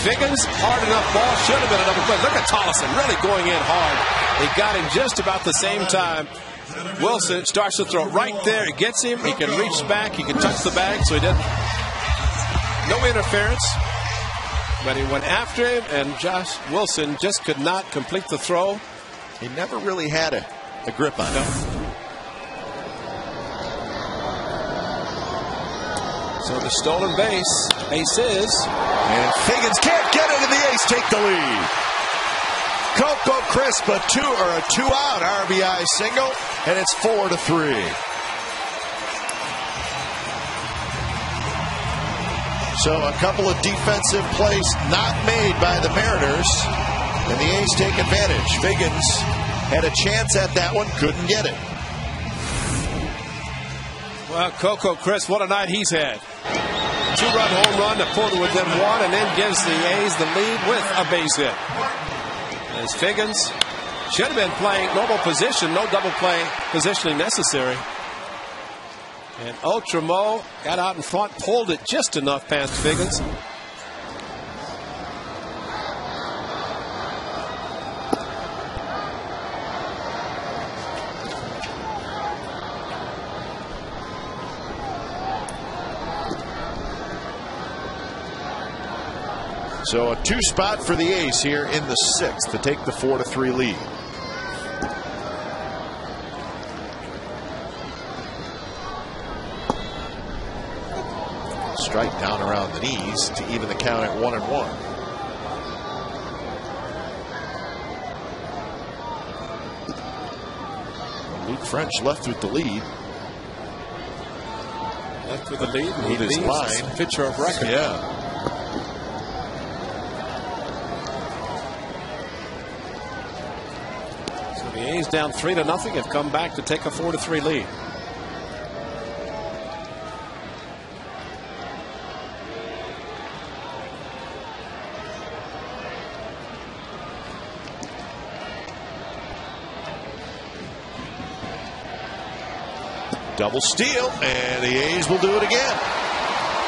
Figgins, hard enough ball, should have been a double play. Look at Tollison really going in hard. He got him just about the same time. Wilson starts to throw right there. He gets him. He can reach back. He can touch the bag. So he didn't. No interference. But he went after him, and Josh Wilson just could not complete the throw. He never really had a grip on it. So the stolen base. Aces. And Figgins can't get it, and the A's take the lead. Coco Crisp, a 2-out RBI single, and it's 4-3. So a couple of defensive plays not made by the Mariners, and the A's take advantage. Figgins had a chance at that one, couldn't get it. Well, Coco Crisp, what a night he's had. 2-run home run to pull to within 1, and then gives the A's the lead with a base hit. As Figgins should have been playing normal position, no double play positioning necessary. And Ultra Mo got out in front, pulled it just enough past Figgins. So a 2 spot for the A's here in the 6th to take the 4-3 lead. Strike down around the knees to even the count at 1-1. Luke French left with the lead. Left with the lead. He leads line. Pitcher of record. Yeah. The A's down 3-0 have come back to take a 4-3 lead. Double steal, and the A's will do it again.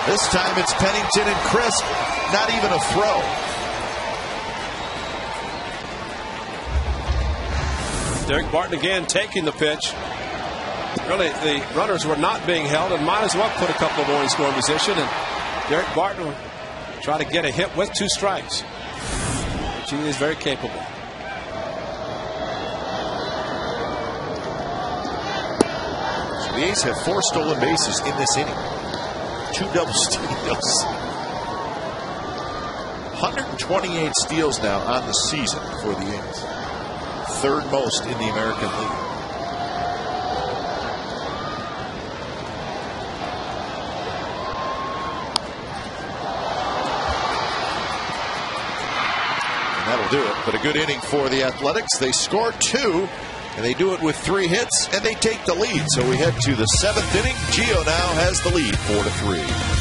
This time it's Pennington and Crisp, not even a throw. Derek Barton again taking the pitch. Really, the runners were not being held and might as well put a couple more in scoring position. And Derek Barton will try to get a hit with 2 strikes, which he is very capable. So the A's have 4 stolen bases in this inning. 2 double steals. 128 steals now on the season for the A's. 3rd most in the American League. do it. But a good inning for the Athletics. They score 2, and they do it with 3 hits, and they take the lead. So we head to the 7th inning. Gio now has the lead, 4-3.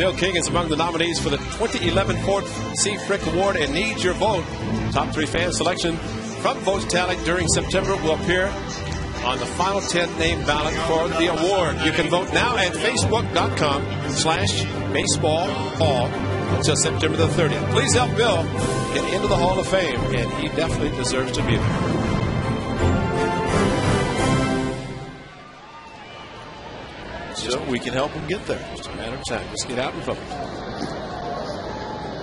Bill King is among the nominees for the 2011 Ford C. Frick Award and needs your vote. Top 3 fan selection from votes tallied during September will appear on the final 10 name ballot for the award. You can vote now at facebook.com/baseballhall until September the 30th. Please help Bill get into the Hall of Fame, and he definitely deserves to be there. So we can help him get there. It's a matter of time. Let's get out and vote.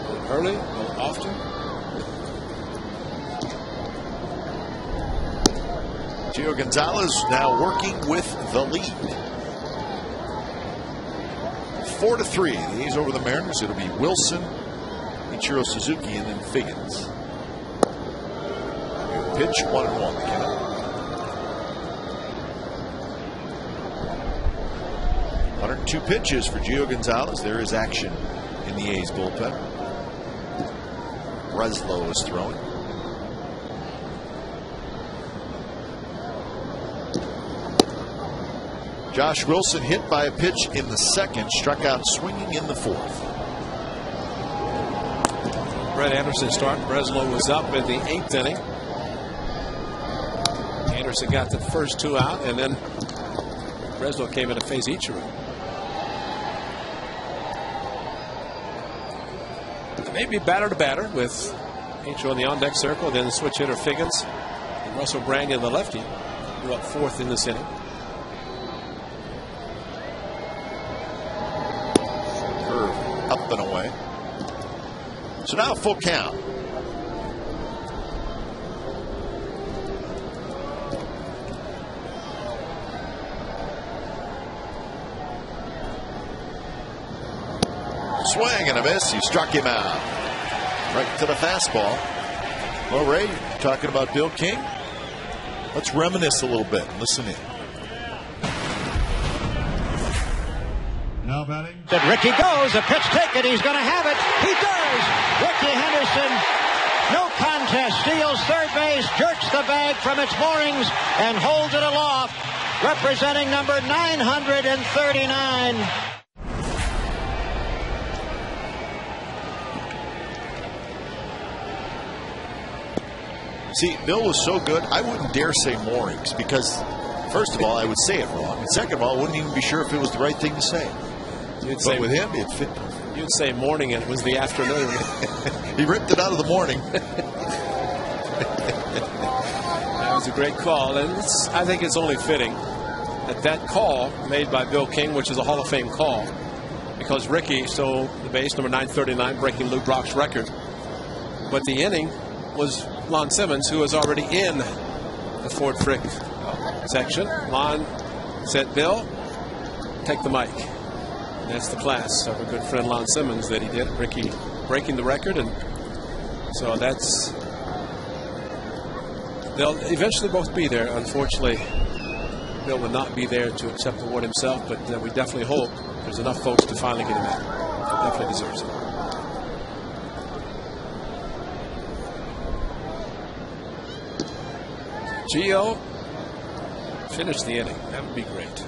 Vote early, vote often. Gio Gonzalez now working with the lead. 4-3. He's over the Mariners. It'll be Wilson, Ichiro Suzuki, and then Figgins. Pitch 1-1. The count. 102 pitches for Gio Gonzalez. There is action in the A's bullpen. Breslow is throwing. Josh Wilson hit by a pitch in the 2nd, struck out swinging in the 4th. Brett Anderson start. Breslow was up in the 8th inning. Anderson got the first 2 out, and then Breslow came in to face Ichiro. Maybe batter to batter with Ichiro in the on-deck circle, then the switch hitter Figgins and Russell Brandon, the lefty, who up 4th in this inning. Curve up and away. So now a full count. Swing and a miss. He struck him out. Right to the fastball. Well, Ray, talking about Bill King. Let's reminisce a little bit and listen in. Now batting. Ricky goes. A pitch taken. He's going to have it. He does. Ricky Henderson, no contest, steals third base, jerks the bag from its moorings, and holds it aloft, representing number 939. See, Bill was so good, I wouldn't dare say moorings because, first of all, I would say it wrong. And second of all, I wouldn't even be sure if it was the right thing to say. But with him, it fit. You'd say morning and it was the afternoon. He ripped it out of the morning. That was a great call. And I think it's only fitting that that call made by Bill King, which is a Hall of Fame call, because Ricky stole the base, number 939, breaking Lou Brock's record. But the inning was Lon Simmons, who was already in the Ford Frick section. Lon said, Bill, take the mic. That's the class of our good friend Lon Simmons that he did. Ricky breaking the record, and so that's. They'll eventually both be there. Unfortunately, Bill will not be there to accept the award himself, but we definitely hope there's enough folks to finally get him in. He definitely deserves it. Gio finish the inning. That would be great.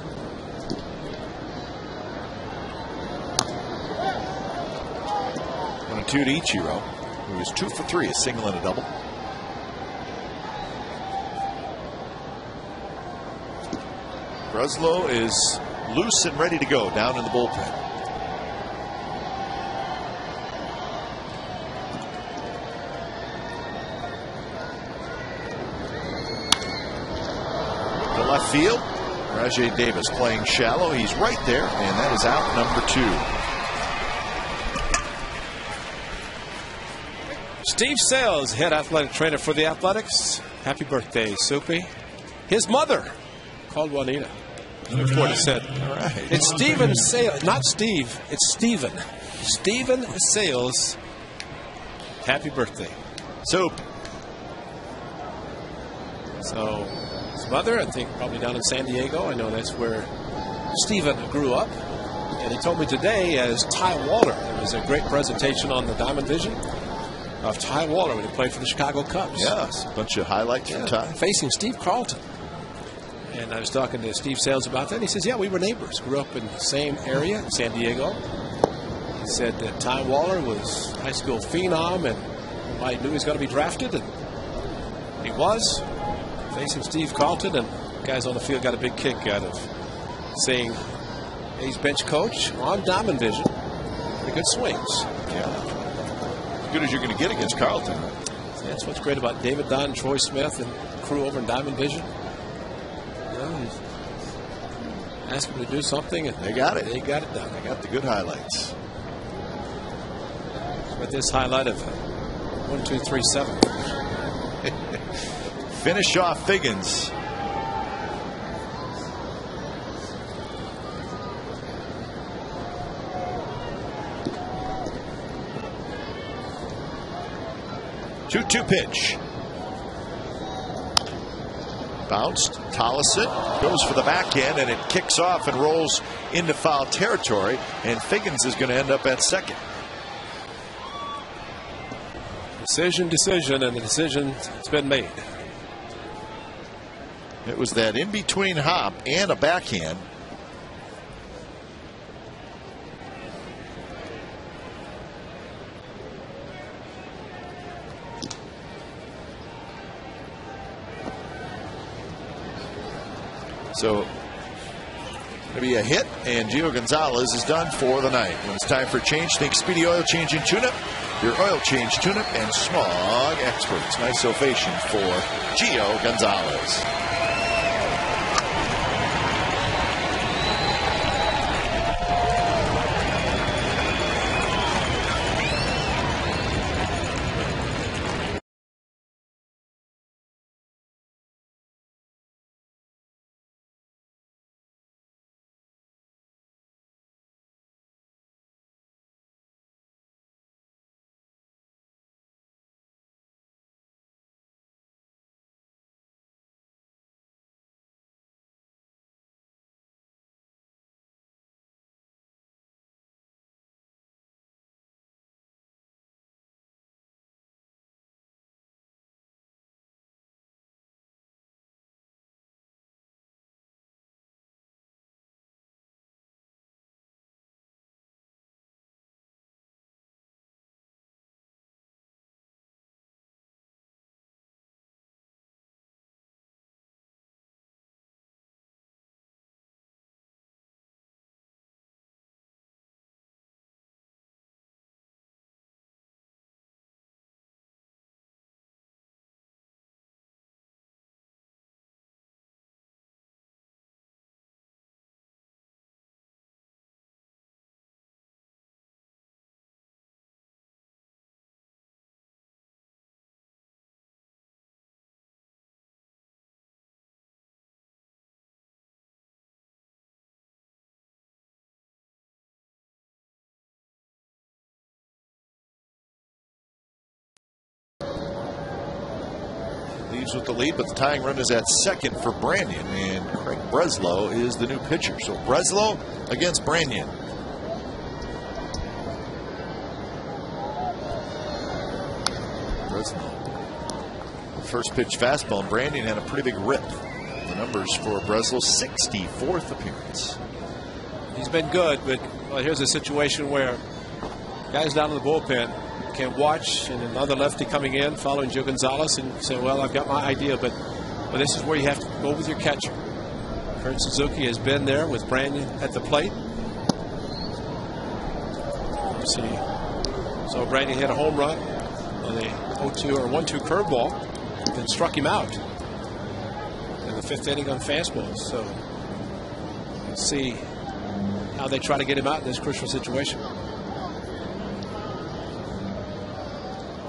One and two to Ichiro, who was 2 for 3, a single and a double. Breslow is loose and ready to go down in the bullpen. To left field, Rajay Davis playing shallow. He's right there, and that is out number 2. Steve Sales, head athletic trainer for the Athletics. Happy birthday, Soupy. His mother called Juanita. That's what he said. All right. It's Steven Sales, not Steve. It's Steven. Steven Sales. Happy birthday. So his mother, I think, probably down in San Diego. I know that's where Steven grew up. And he told me today, as Ty Waller, there was a great presentation on the Diamond Vision of Ty Waller when he played for the Chicago Cubs. Yes, a bunch of highlights from Ty. Facing Steve Carlton. And I was talking to Steve Sales about that. And he says, yeah, we were neighbors. Grew up in the same area, San Diego. He said that Ty Waller was a high school phenom, and I knew he was going to be drafted. And he was, facing Steve Carlton. And guys on the field got a big kick out of seeing A's bench coach on Diamond Vision. Pretty good swings. Yeah. As good as you're going to get against Carlton. That's what's great about David Dunn, Troy Smith, and crew over in Diamond Vision. Ask them to do something, and they got it. They got it done. They got the good highlights. With this highlight of 1, 2, 3, 7. Finish off Figgins. Two pitch. Bounced. Tolleson goes for the backhand, and it kicks off and rolls into foul territory. And Figgins is going to end up at second. Decision, and the decision has been made. It was that in-between hop and a backhand. So, going to be a hit, and Gio Gonzalez is done for the night. When it's time for a change, think Speedy Oil Change and Tune-Up, your oil change, tune-up, and smog experts. Nice ovation for Gio Gonzalez. James with the lead, but the tying run is at second for Branyan, and Craig Breslow is the new pitcher. So Breslow against Branyan. Breslow. First pitch fastball, and Branyan had a pretty big rip. The numbers for Breslow's 64th appearance. He's been good, but well, here's a situation where guys down in the bullpen can watch and another lefty coming in following Joe Gonzalez and say, well, I've got my idea, but this is where you have to go with your catcher. Kurt Suzuki has been there with Branyan at the plate. Let's see. So Branyan hit a home run on the 0-2 or 1-2 curveball, then struck him out in the 5th inning on fastballs. So let's see how they try to get him out in this crucial situation.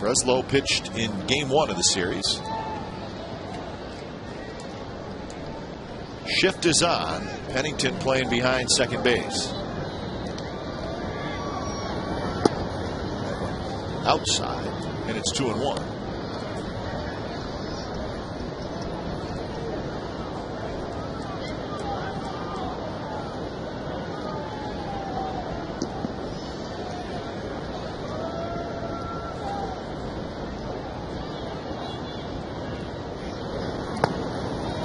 Breslow pitched in game 1 of the series. Shift is on. Pennington playing behind second base. Outside, and it's 2-1.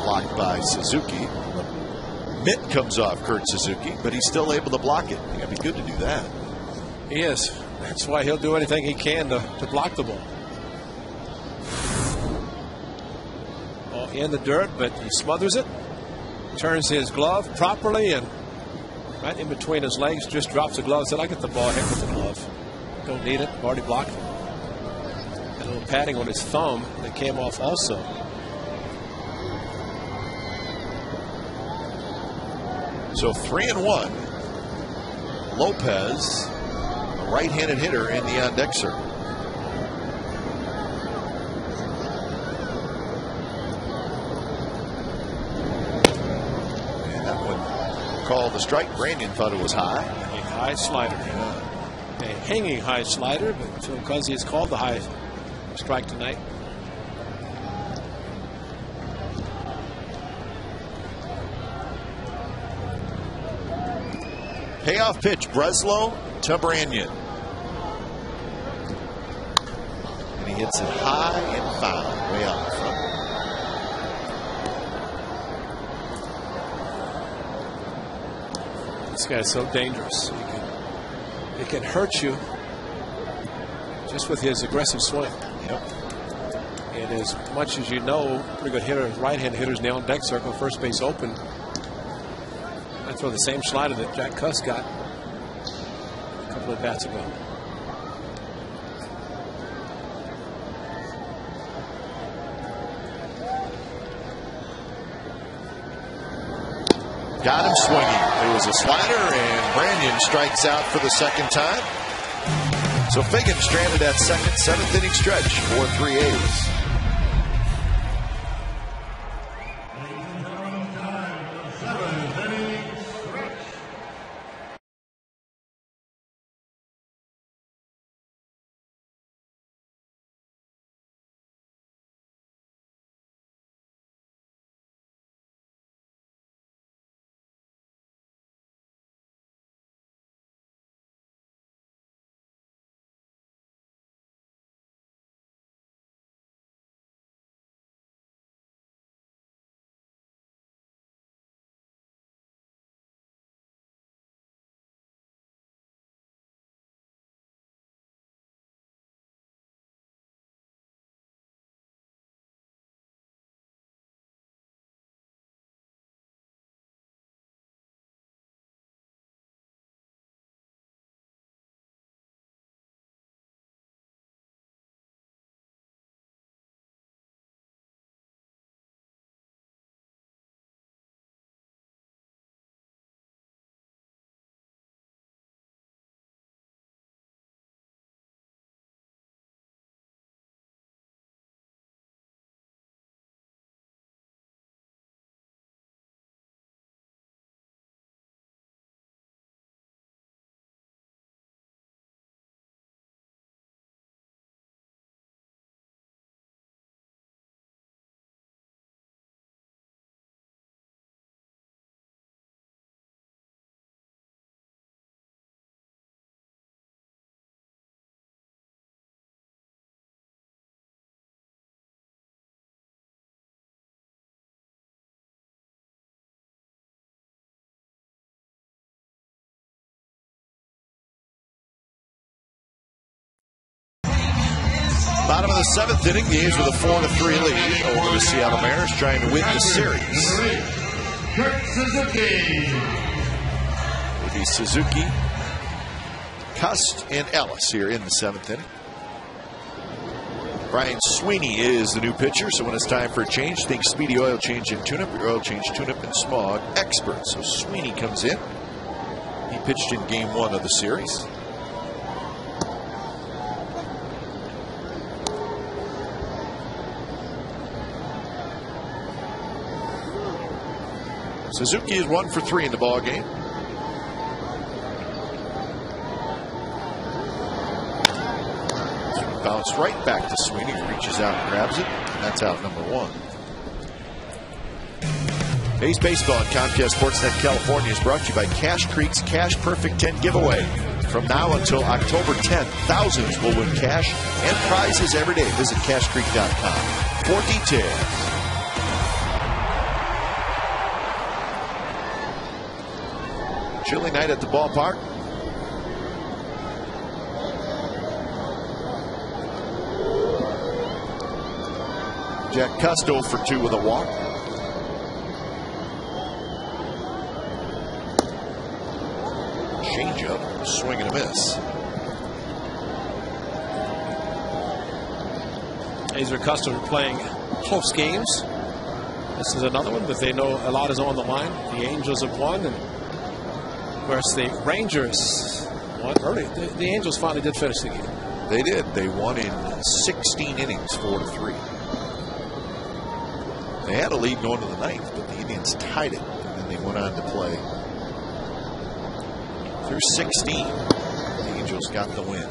Blocked by Suzuki. Mitt comes off Kurt Suzuki, but he's still able to block it. It'd be good to do that. He is. That's why he'll do anything he can to block the ball. Ball in the dirt, but he smothers it. Turns his glove properly, and right in between his legs, just drops the glove. Said, I get the ball, heck with the glove. Don't need it. I've already blocked it. A little padding on his thumb that came off also. So 3-1. Lopez, a right-handed hitter in the on-deck circle. And that one called the strike. Branyan thought it was high. A high slider. Yeah. A hanging high slider, but because he's called the high strike tonight. Payoff pitch, Breslow to Branyan. And he hits it high and foul, way out in front. This guy's so dangerous. He can hurt you just with his aggressive swing. Yep. And as much as you know, pretty good hitter, right-hand hitters now on deck circle, first base open. I throw the same slider that Jack Cuss got a couple of bats ago. Got him swinging. It was a slider, and Branyan strikes out for the second time. So Figgins stranded at second, 7th inning stretch, 4-3 A's. Bottom of the 7th inning, the A's with a 4-3 lead over the Seattle Mariners, trying to win the series. Kurt Suzuki. It'll be Suzuki, Cust, and Ellis here in the 7th inning. Brian Sweeney is the new pitcher, so when it's time for a change, think Speedy Oil Change and Tune-Up, your oil change, tune-up, and smog expert. So Sweeney comes in. He pitched in Game 1 of the series. Suzuki is 1 for 3 in the ball game. Bounce right back to Sweeney, reaches out and grabs it, and that's out number 1. A's Baseball on Comcast Sportsnet California is brought to you by Cash Creek's Cash Perfect 10 giveaway. From now until October 10th, thousands will win cash and prizes every day. Visit cashcreek.com for details. Chilly night at the ballpark. Jack Custo for 2 with a walk. Changeup, swing and a miss. A's are accustomed to playing close games. This is another one that they know a lot is on the line. The Angels have won, and of course the Rangers won early. The Angels finally did finish the game. They did. They won in 16 innings, 4-3. They had a lead going to the 9th, but the Indians tied it, and then they went on to play through 16. The Angels got the win.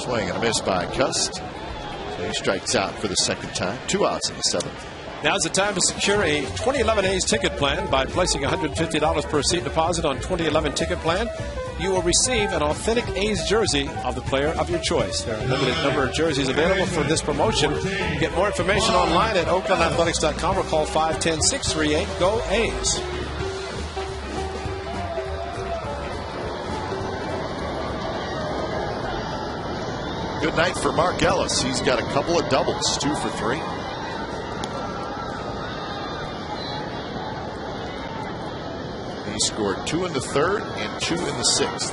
Swing and a miss by Cust. So he strikes out for the 2nd time. 2 outs in the 7th. Now's the time to secure a 2011 A's ticket plan by placing $150 per seat deposit on 2011 ticket plan. You will receive an authentic A's jersey of the player of your choice. There are a limited number of jerseys available for this promotion. Get more information online at oaklandathletics.com or call 510-638-GO-A's. Good night for Mark Ellis. He's got a couple of doubles, 2 for 3. He scored 2 in the 3rd and 2 in the 6th.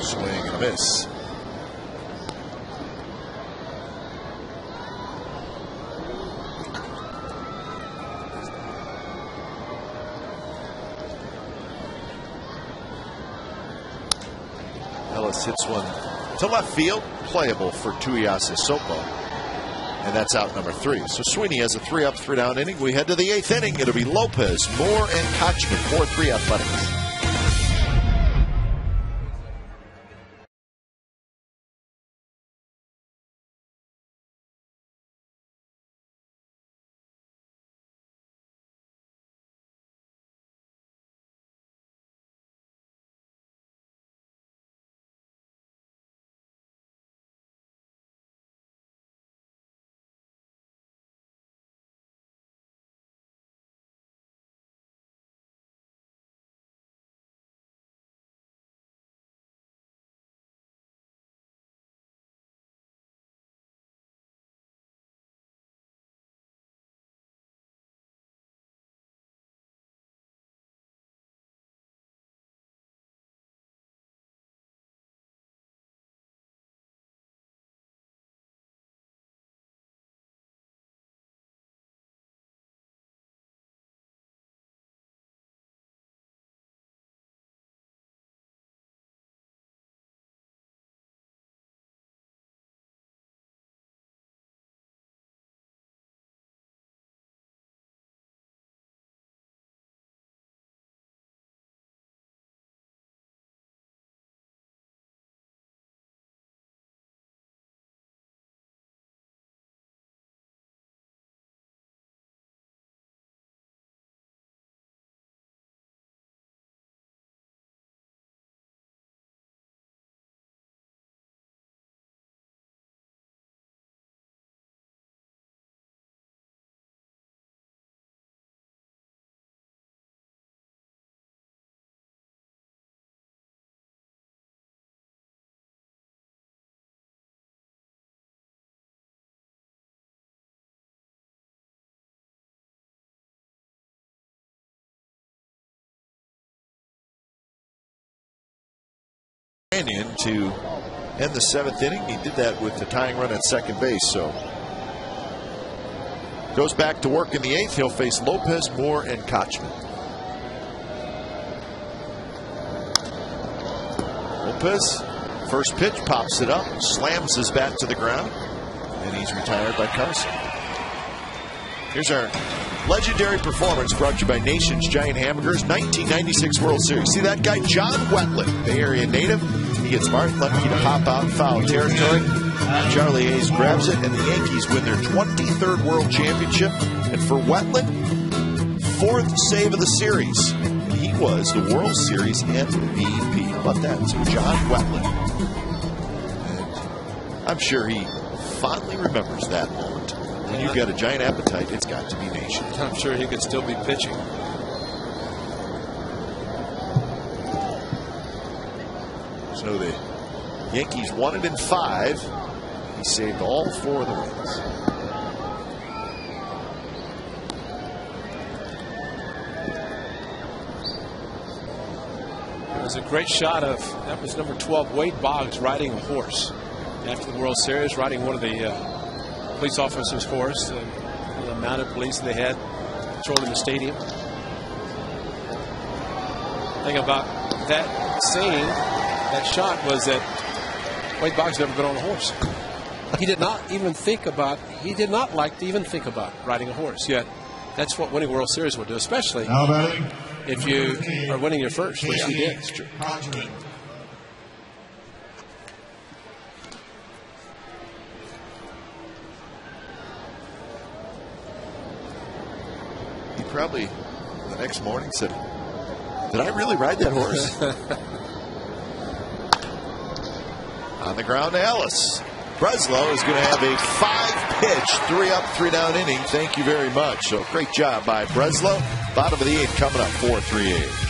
Swing and a miss. Ellis hits one to left field, playable for Tuiasa Sopo. And that's out number 3. So Sweeney has a 3-up, 3-down inning. We head to the 8th inning. It'll be Lopez, Moore, and Kochman. 4-3 Athletics. in to end the 7th inning. He did that with the tying run at second base. So goes back to work in the 8th. He'll face Lopez, Moore, and Kochman. Lopez, first pitch, pops it up, slams his bat to the ground, and he's retired by Carson. Here's our legendary performance brought to you by Nation's Giant Hamburgers, 1996 World Series. See that guy, John Wetland, Bay Area native. He gets Martin Lemke to hop out in foul territory. Charlie Hayes grabs it, and the Yankees win their 23rd World Championship. And for Wetland, 4th save of the series. He was the World Series MVP. How about that? So John Wetland. And I'm sure he fondly remembers that moment. When you've got a giant appetite, it's got to be Nation. I'm sure he could still be pitching. So the Yankees won it in 5. He saved all 4 of the wins. It was a great shot of, that was number 12, Wade Boggs, riding a horse after the World Series, riding one of the police officers' horse, the mounted police they had patrolling the stadium. The thing about that scene, that shot, was that Wade Boggs never been on a horse. He did not even think about, he did not like to even think about riding a horse. Yet that's what winning World Series would do, especially if you are winning your first, which he did. It's true. He probably the next morning said, "Did I really ride that horse?" On the ground to Ellis. Breslow is going to have a 5-pitch, 3-up, 3-down inning. Thank you very much. So great job by Breslow. Bottom of the 8th coming up, 4-3-8.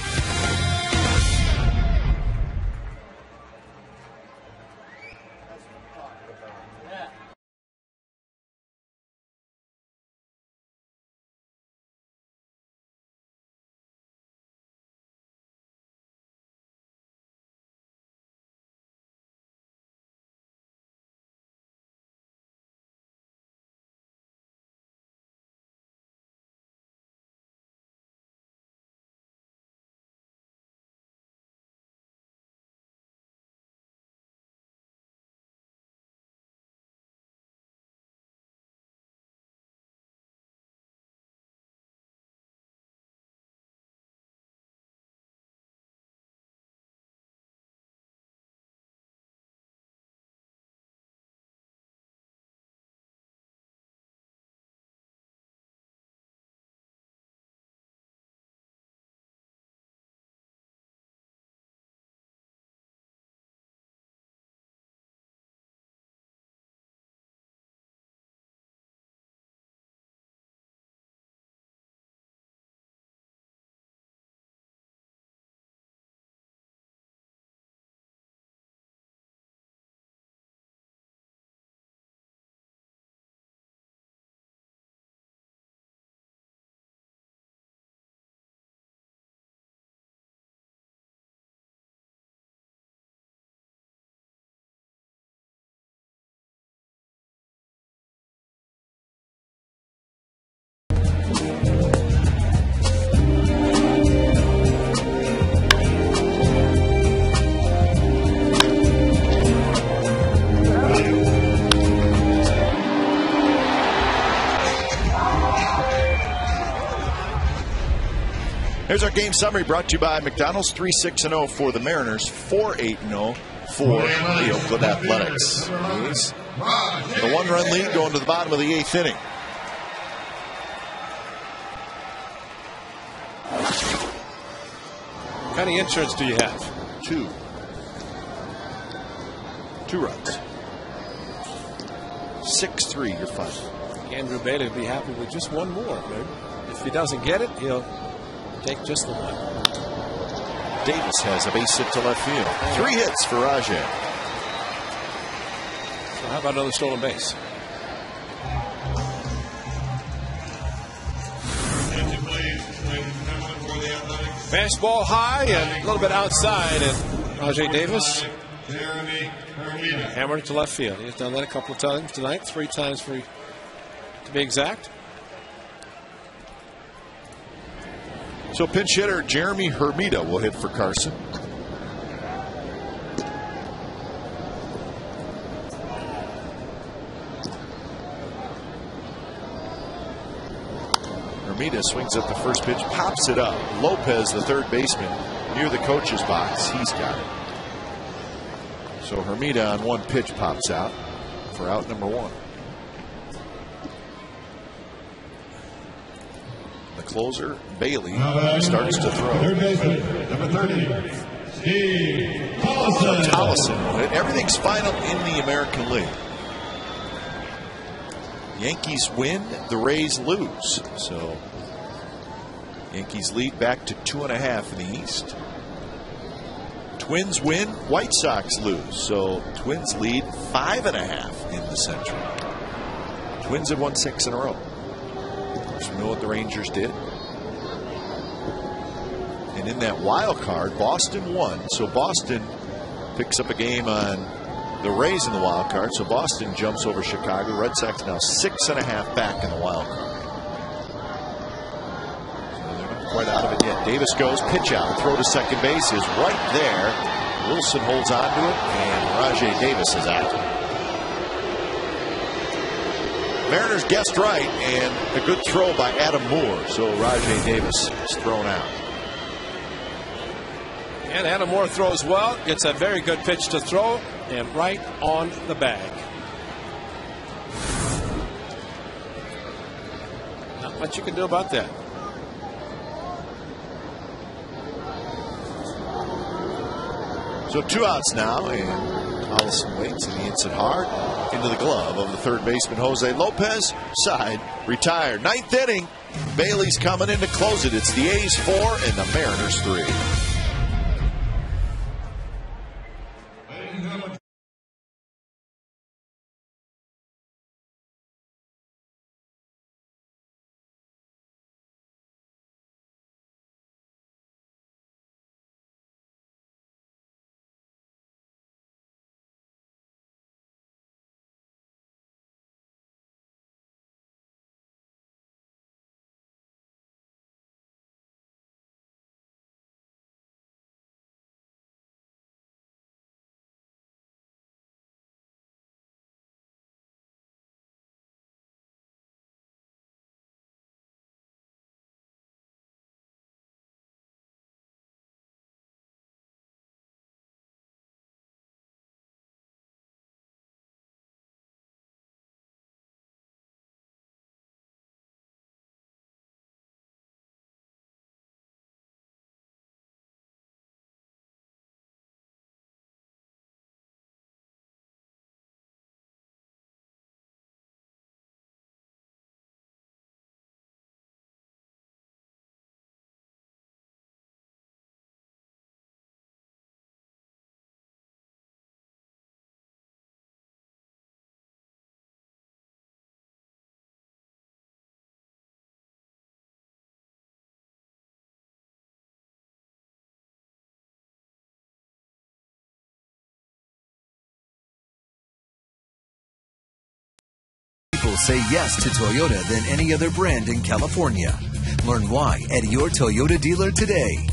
Here's our game summary brought to you by McDonald's. 3-6-0 for the Mariners, 4-8-0 for the Oakland Athletics. The 1-run lead going to the bottom of the 8th inning. What kind of insurance do you have? 2 runs. 6-3, you're fine. Andrew Bailey will be happy with just one more. Maybe. If he doesn't get it, he'll take just the one. Davis has a base hit to left field. 3 hits for Rajay. So how about another stolen base? Fastball high and a little bit outside, and Rajay Davis Jeremy Hermida. Hammered to left field. He's done that a couple of times tonight, 3 times to be exact. So pinch hitter Jeremy Hermida will hit for Carson. Hermida swings at the first pitch, pops it up. Lopez, the third baseman, near the coach's box. He's got it. So Hermida on one pitch pops out for out number 1. The closer, Bailey, starts to throw. Third baseman, number 30, Steve Tollison. Tollison. Everything's final in the American League. Yankees win, the Rays lose. So Yankees lead back to 2.5 in the East. Twins win, White Sox lose. So Twins lead 5.5 in the Central. Twins have won 6 in a row. So we know what the Rangers did. And in that wild card, Boston won. So Boston picks up a game on the Rays in the wild card. So Boston jumps over Chicago. Red Sox now 6.5 back in the wild card. So they're not quite out of it yet. Davis goes, pitch out, throw to second base is right there. Wilson holds on to it, and Rajai Davis is out. Mariners guessed right, and a good throw by Adam Moore. So Rajai Davis is thrown out. And Adam Moore throws well, gets a very good pitch to throw, and right on the bag. Not much you can do about that. So 2 outs now, and Tollison waits, and he hits it hard into the glove of the third baseman Jose Lopez. Side retired. 9th inning. Bailey's coming in to close it. It's the A's 4 and the Mariners 3. People say yes to Toyota than any other brand in California. Learn why at your Toyota dealer today.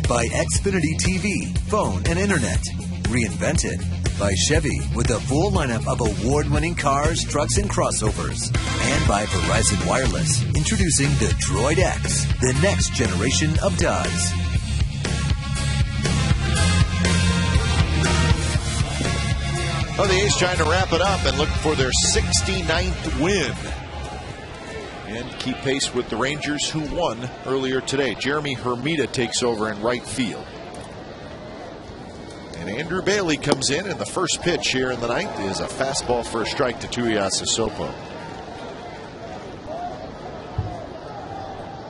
By Xfinity TV, phone, and internet. Reinvented by Chevy with a full lineup of award-winning cars, trucks, and crossovers. And by Verizon Wireless, introducing the Droid X, the next generation of Dodge. Oh, the A's trying to wrap it up and look for their 69th win. And keep pace with the Rangers, who won earlier today. Jeremy Hermida takes over in right field. And Andrew Bailey comes in, and the first pitch here in the ninth is a fastball for a strike to Tuiasa Sopo.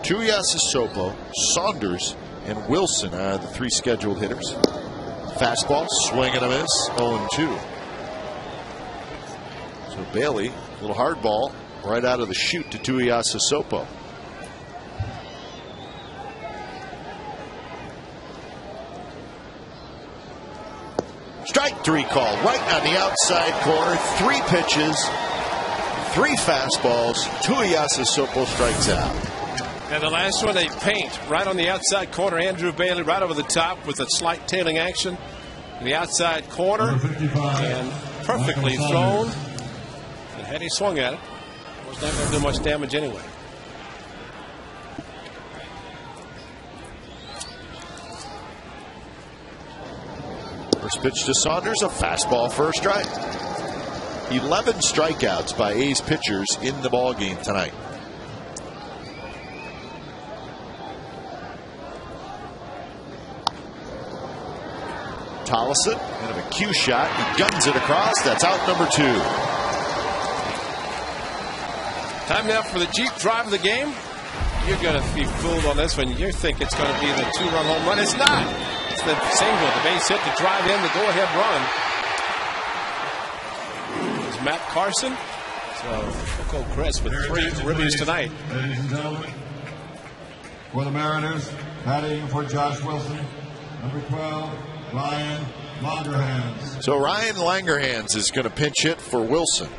Tuiasa Sopo, Saunders, and Wilson are the 3 scheduled hitters. Fastball, swing and a miss, 0-2. So Bailey, a little hard ball right out of the chute to Tuiasa Sopo. Strike! Strike 3 call right on the outside corner. 3 pitches, 3 fastballs. Tuiasa Sopo strikes out. And the last one, they paint right on the outside corner. Andrew Bailey right over the top with a slight tailing action in the outside corner. And perfectly thrown. And had he swung at it, it was not going to do much damage anyway. First pitch to Saunders, a fastball for a strike. 11 strikeouts by A's pitchers in the ballgame tonight. Tollison, kind of a cue shot. He guns it across. That's out number 2. Time now for the Jeep drive of the game. You're going to be fooled on this one. You think it's going to be the 2-run home run. It's not. It's the single, the base hit to drive in the go-ahead run. It's Matt Carson. So, Coco Chris with 3 ribbies tonight. Ladies and gentlemen, for the Mariners, batting for Josh Wilson, number 12, Ryan Langerhans. So Ryan Langerhans is going to pinch hit for Wilson.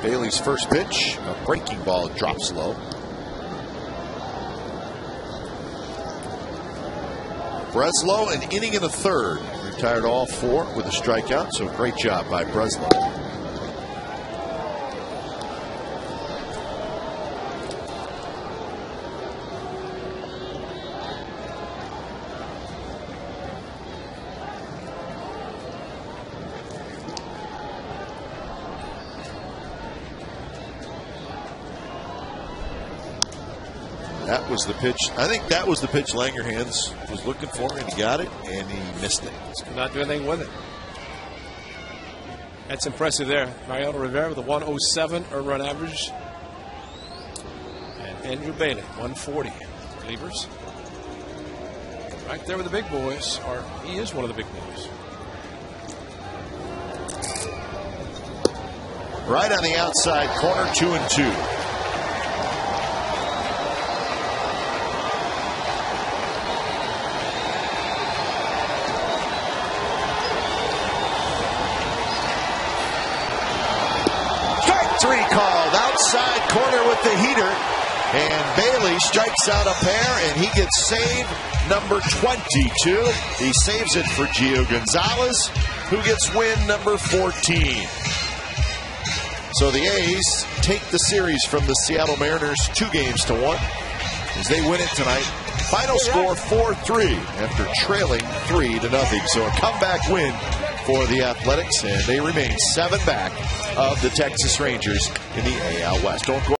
Bailey's first pitch, a breaking ball, drops low. Breslow, an inning and a third. Retired all 4 with a strikeout, so great job by Breslow. That was the pitch. I think that was the pitch Langerhans was looking for, and he got it, and he missed it. Could not do anything with it. That's impressive there. Mariano Rivera with a 107 earned run average. And Andrew Bailey, 140 relievers. Right there with the big boys, or he is one of the big boys. Right on the outside corner, 2-2. Strike 3 called outside corner with the heater, and Bailey strikes out a pair, and he gets save number 22. He saves it for Gio Gonzalez, who gets win number 14. So the A's take the series from the Seattle Mariners 2-1 as they win it tonight. Final score 4-3 after trailing 3-0. So a comeback win for the Athletics, and they remain 7 back of the Texas Rangers in the AL West. Don't go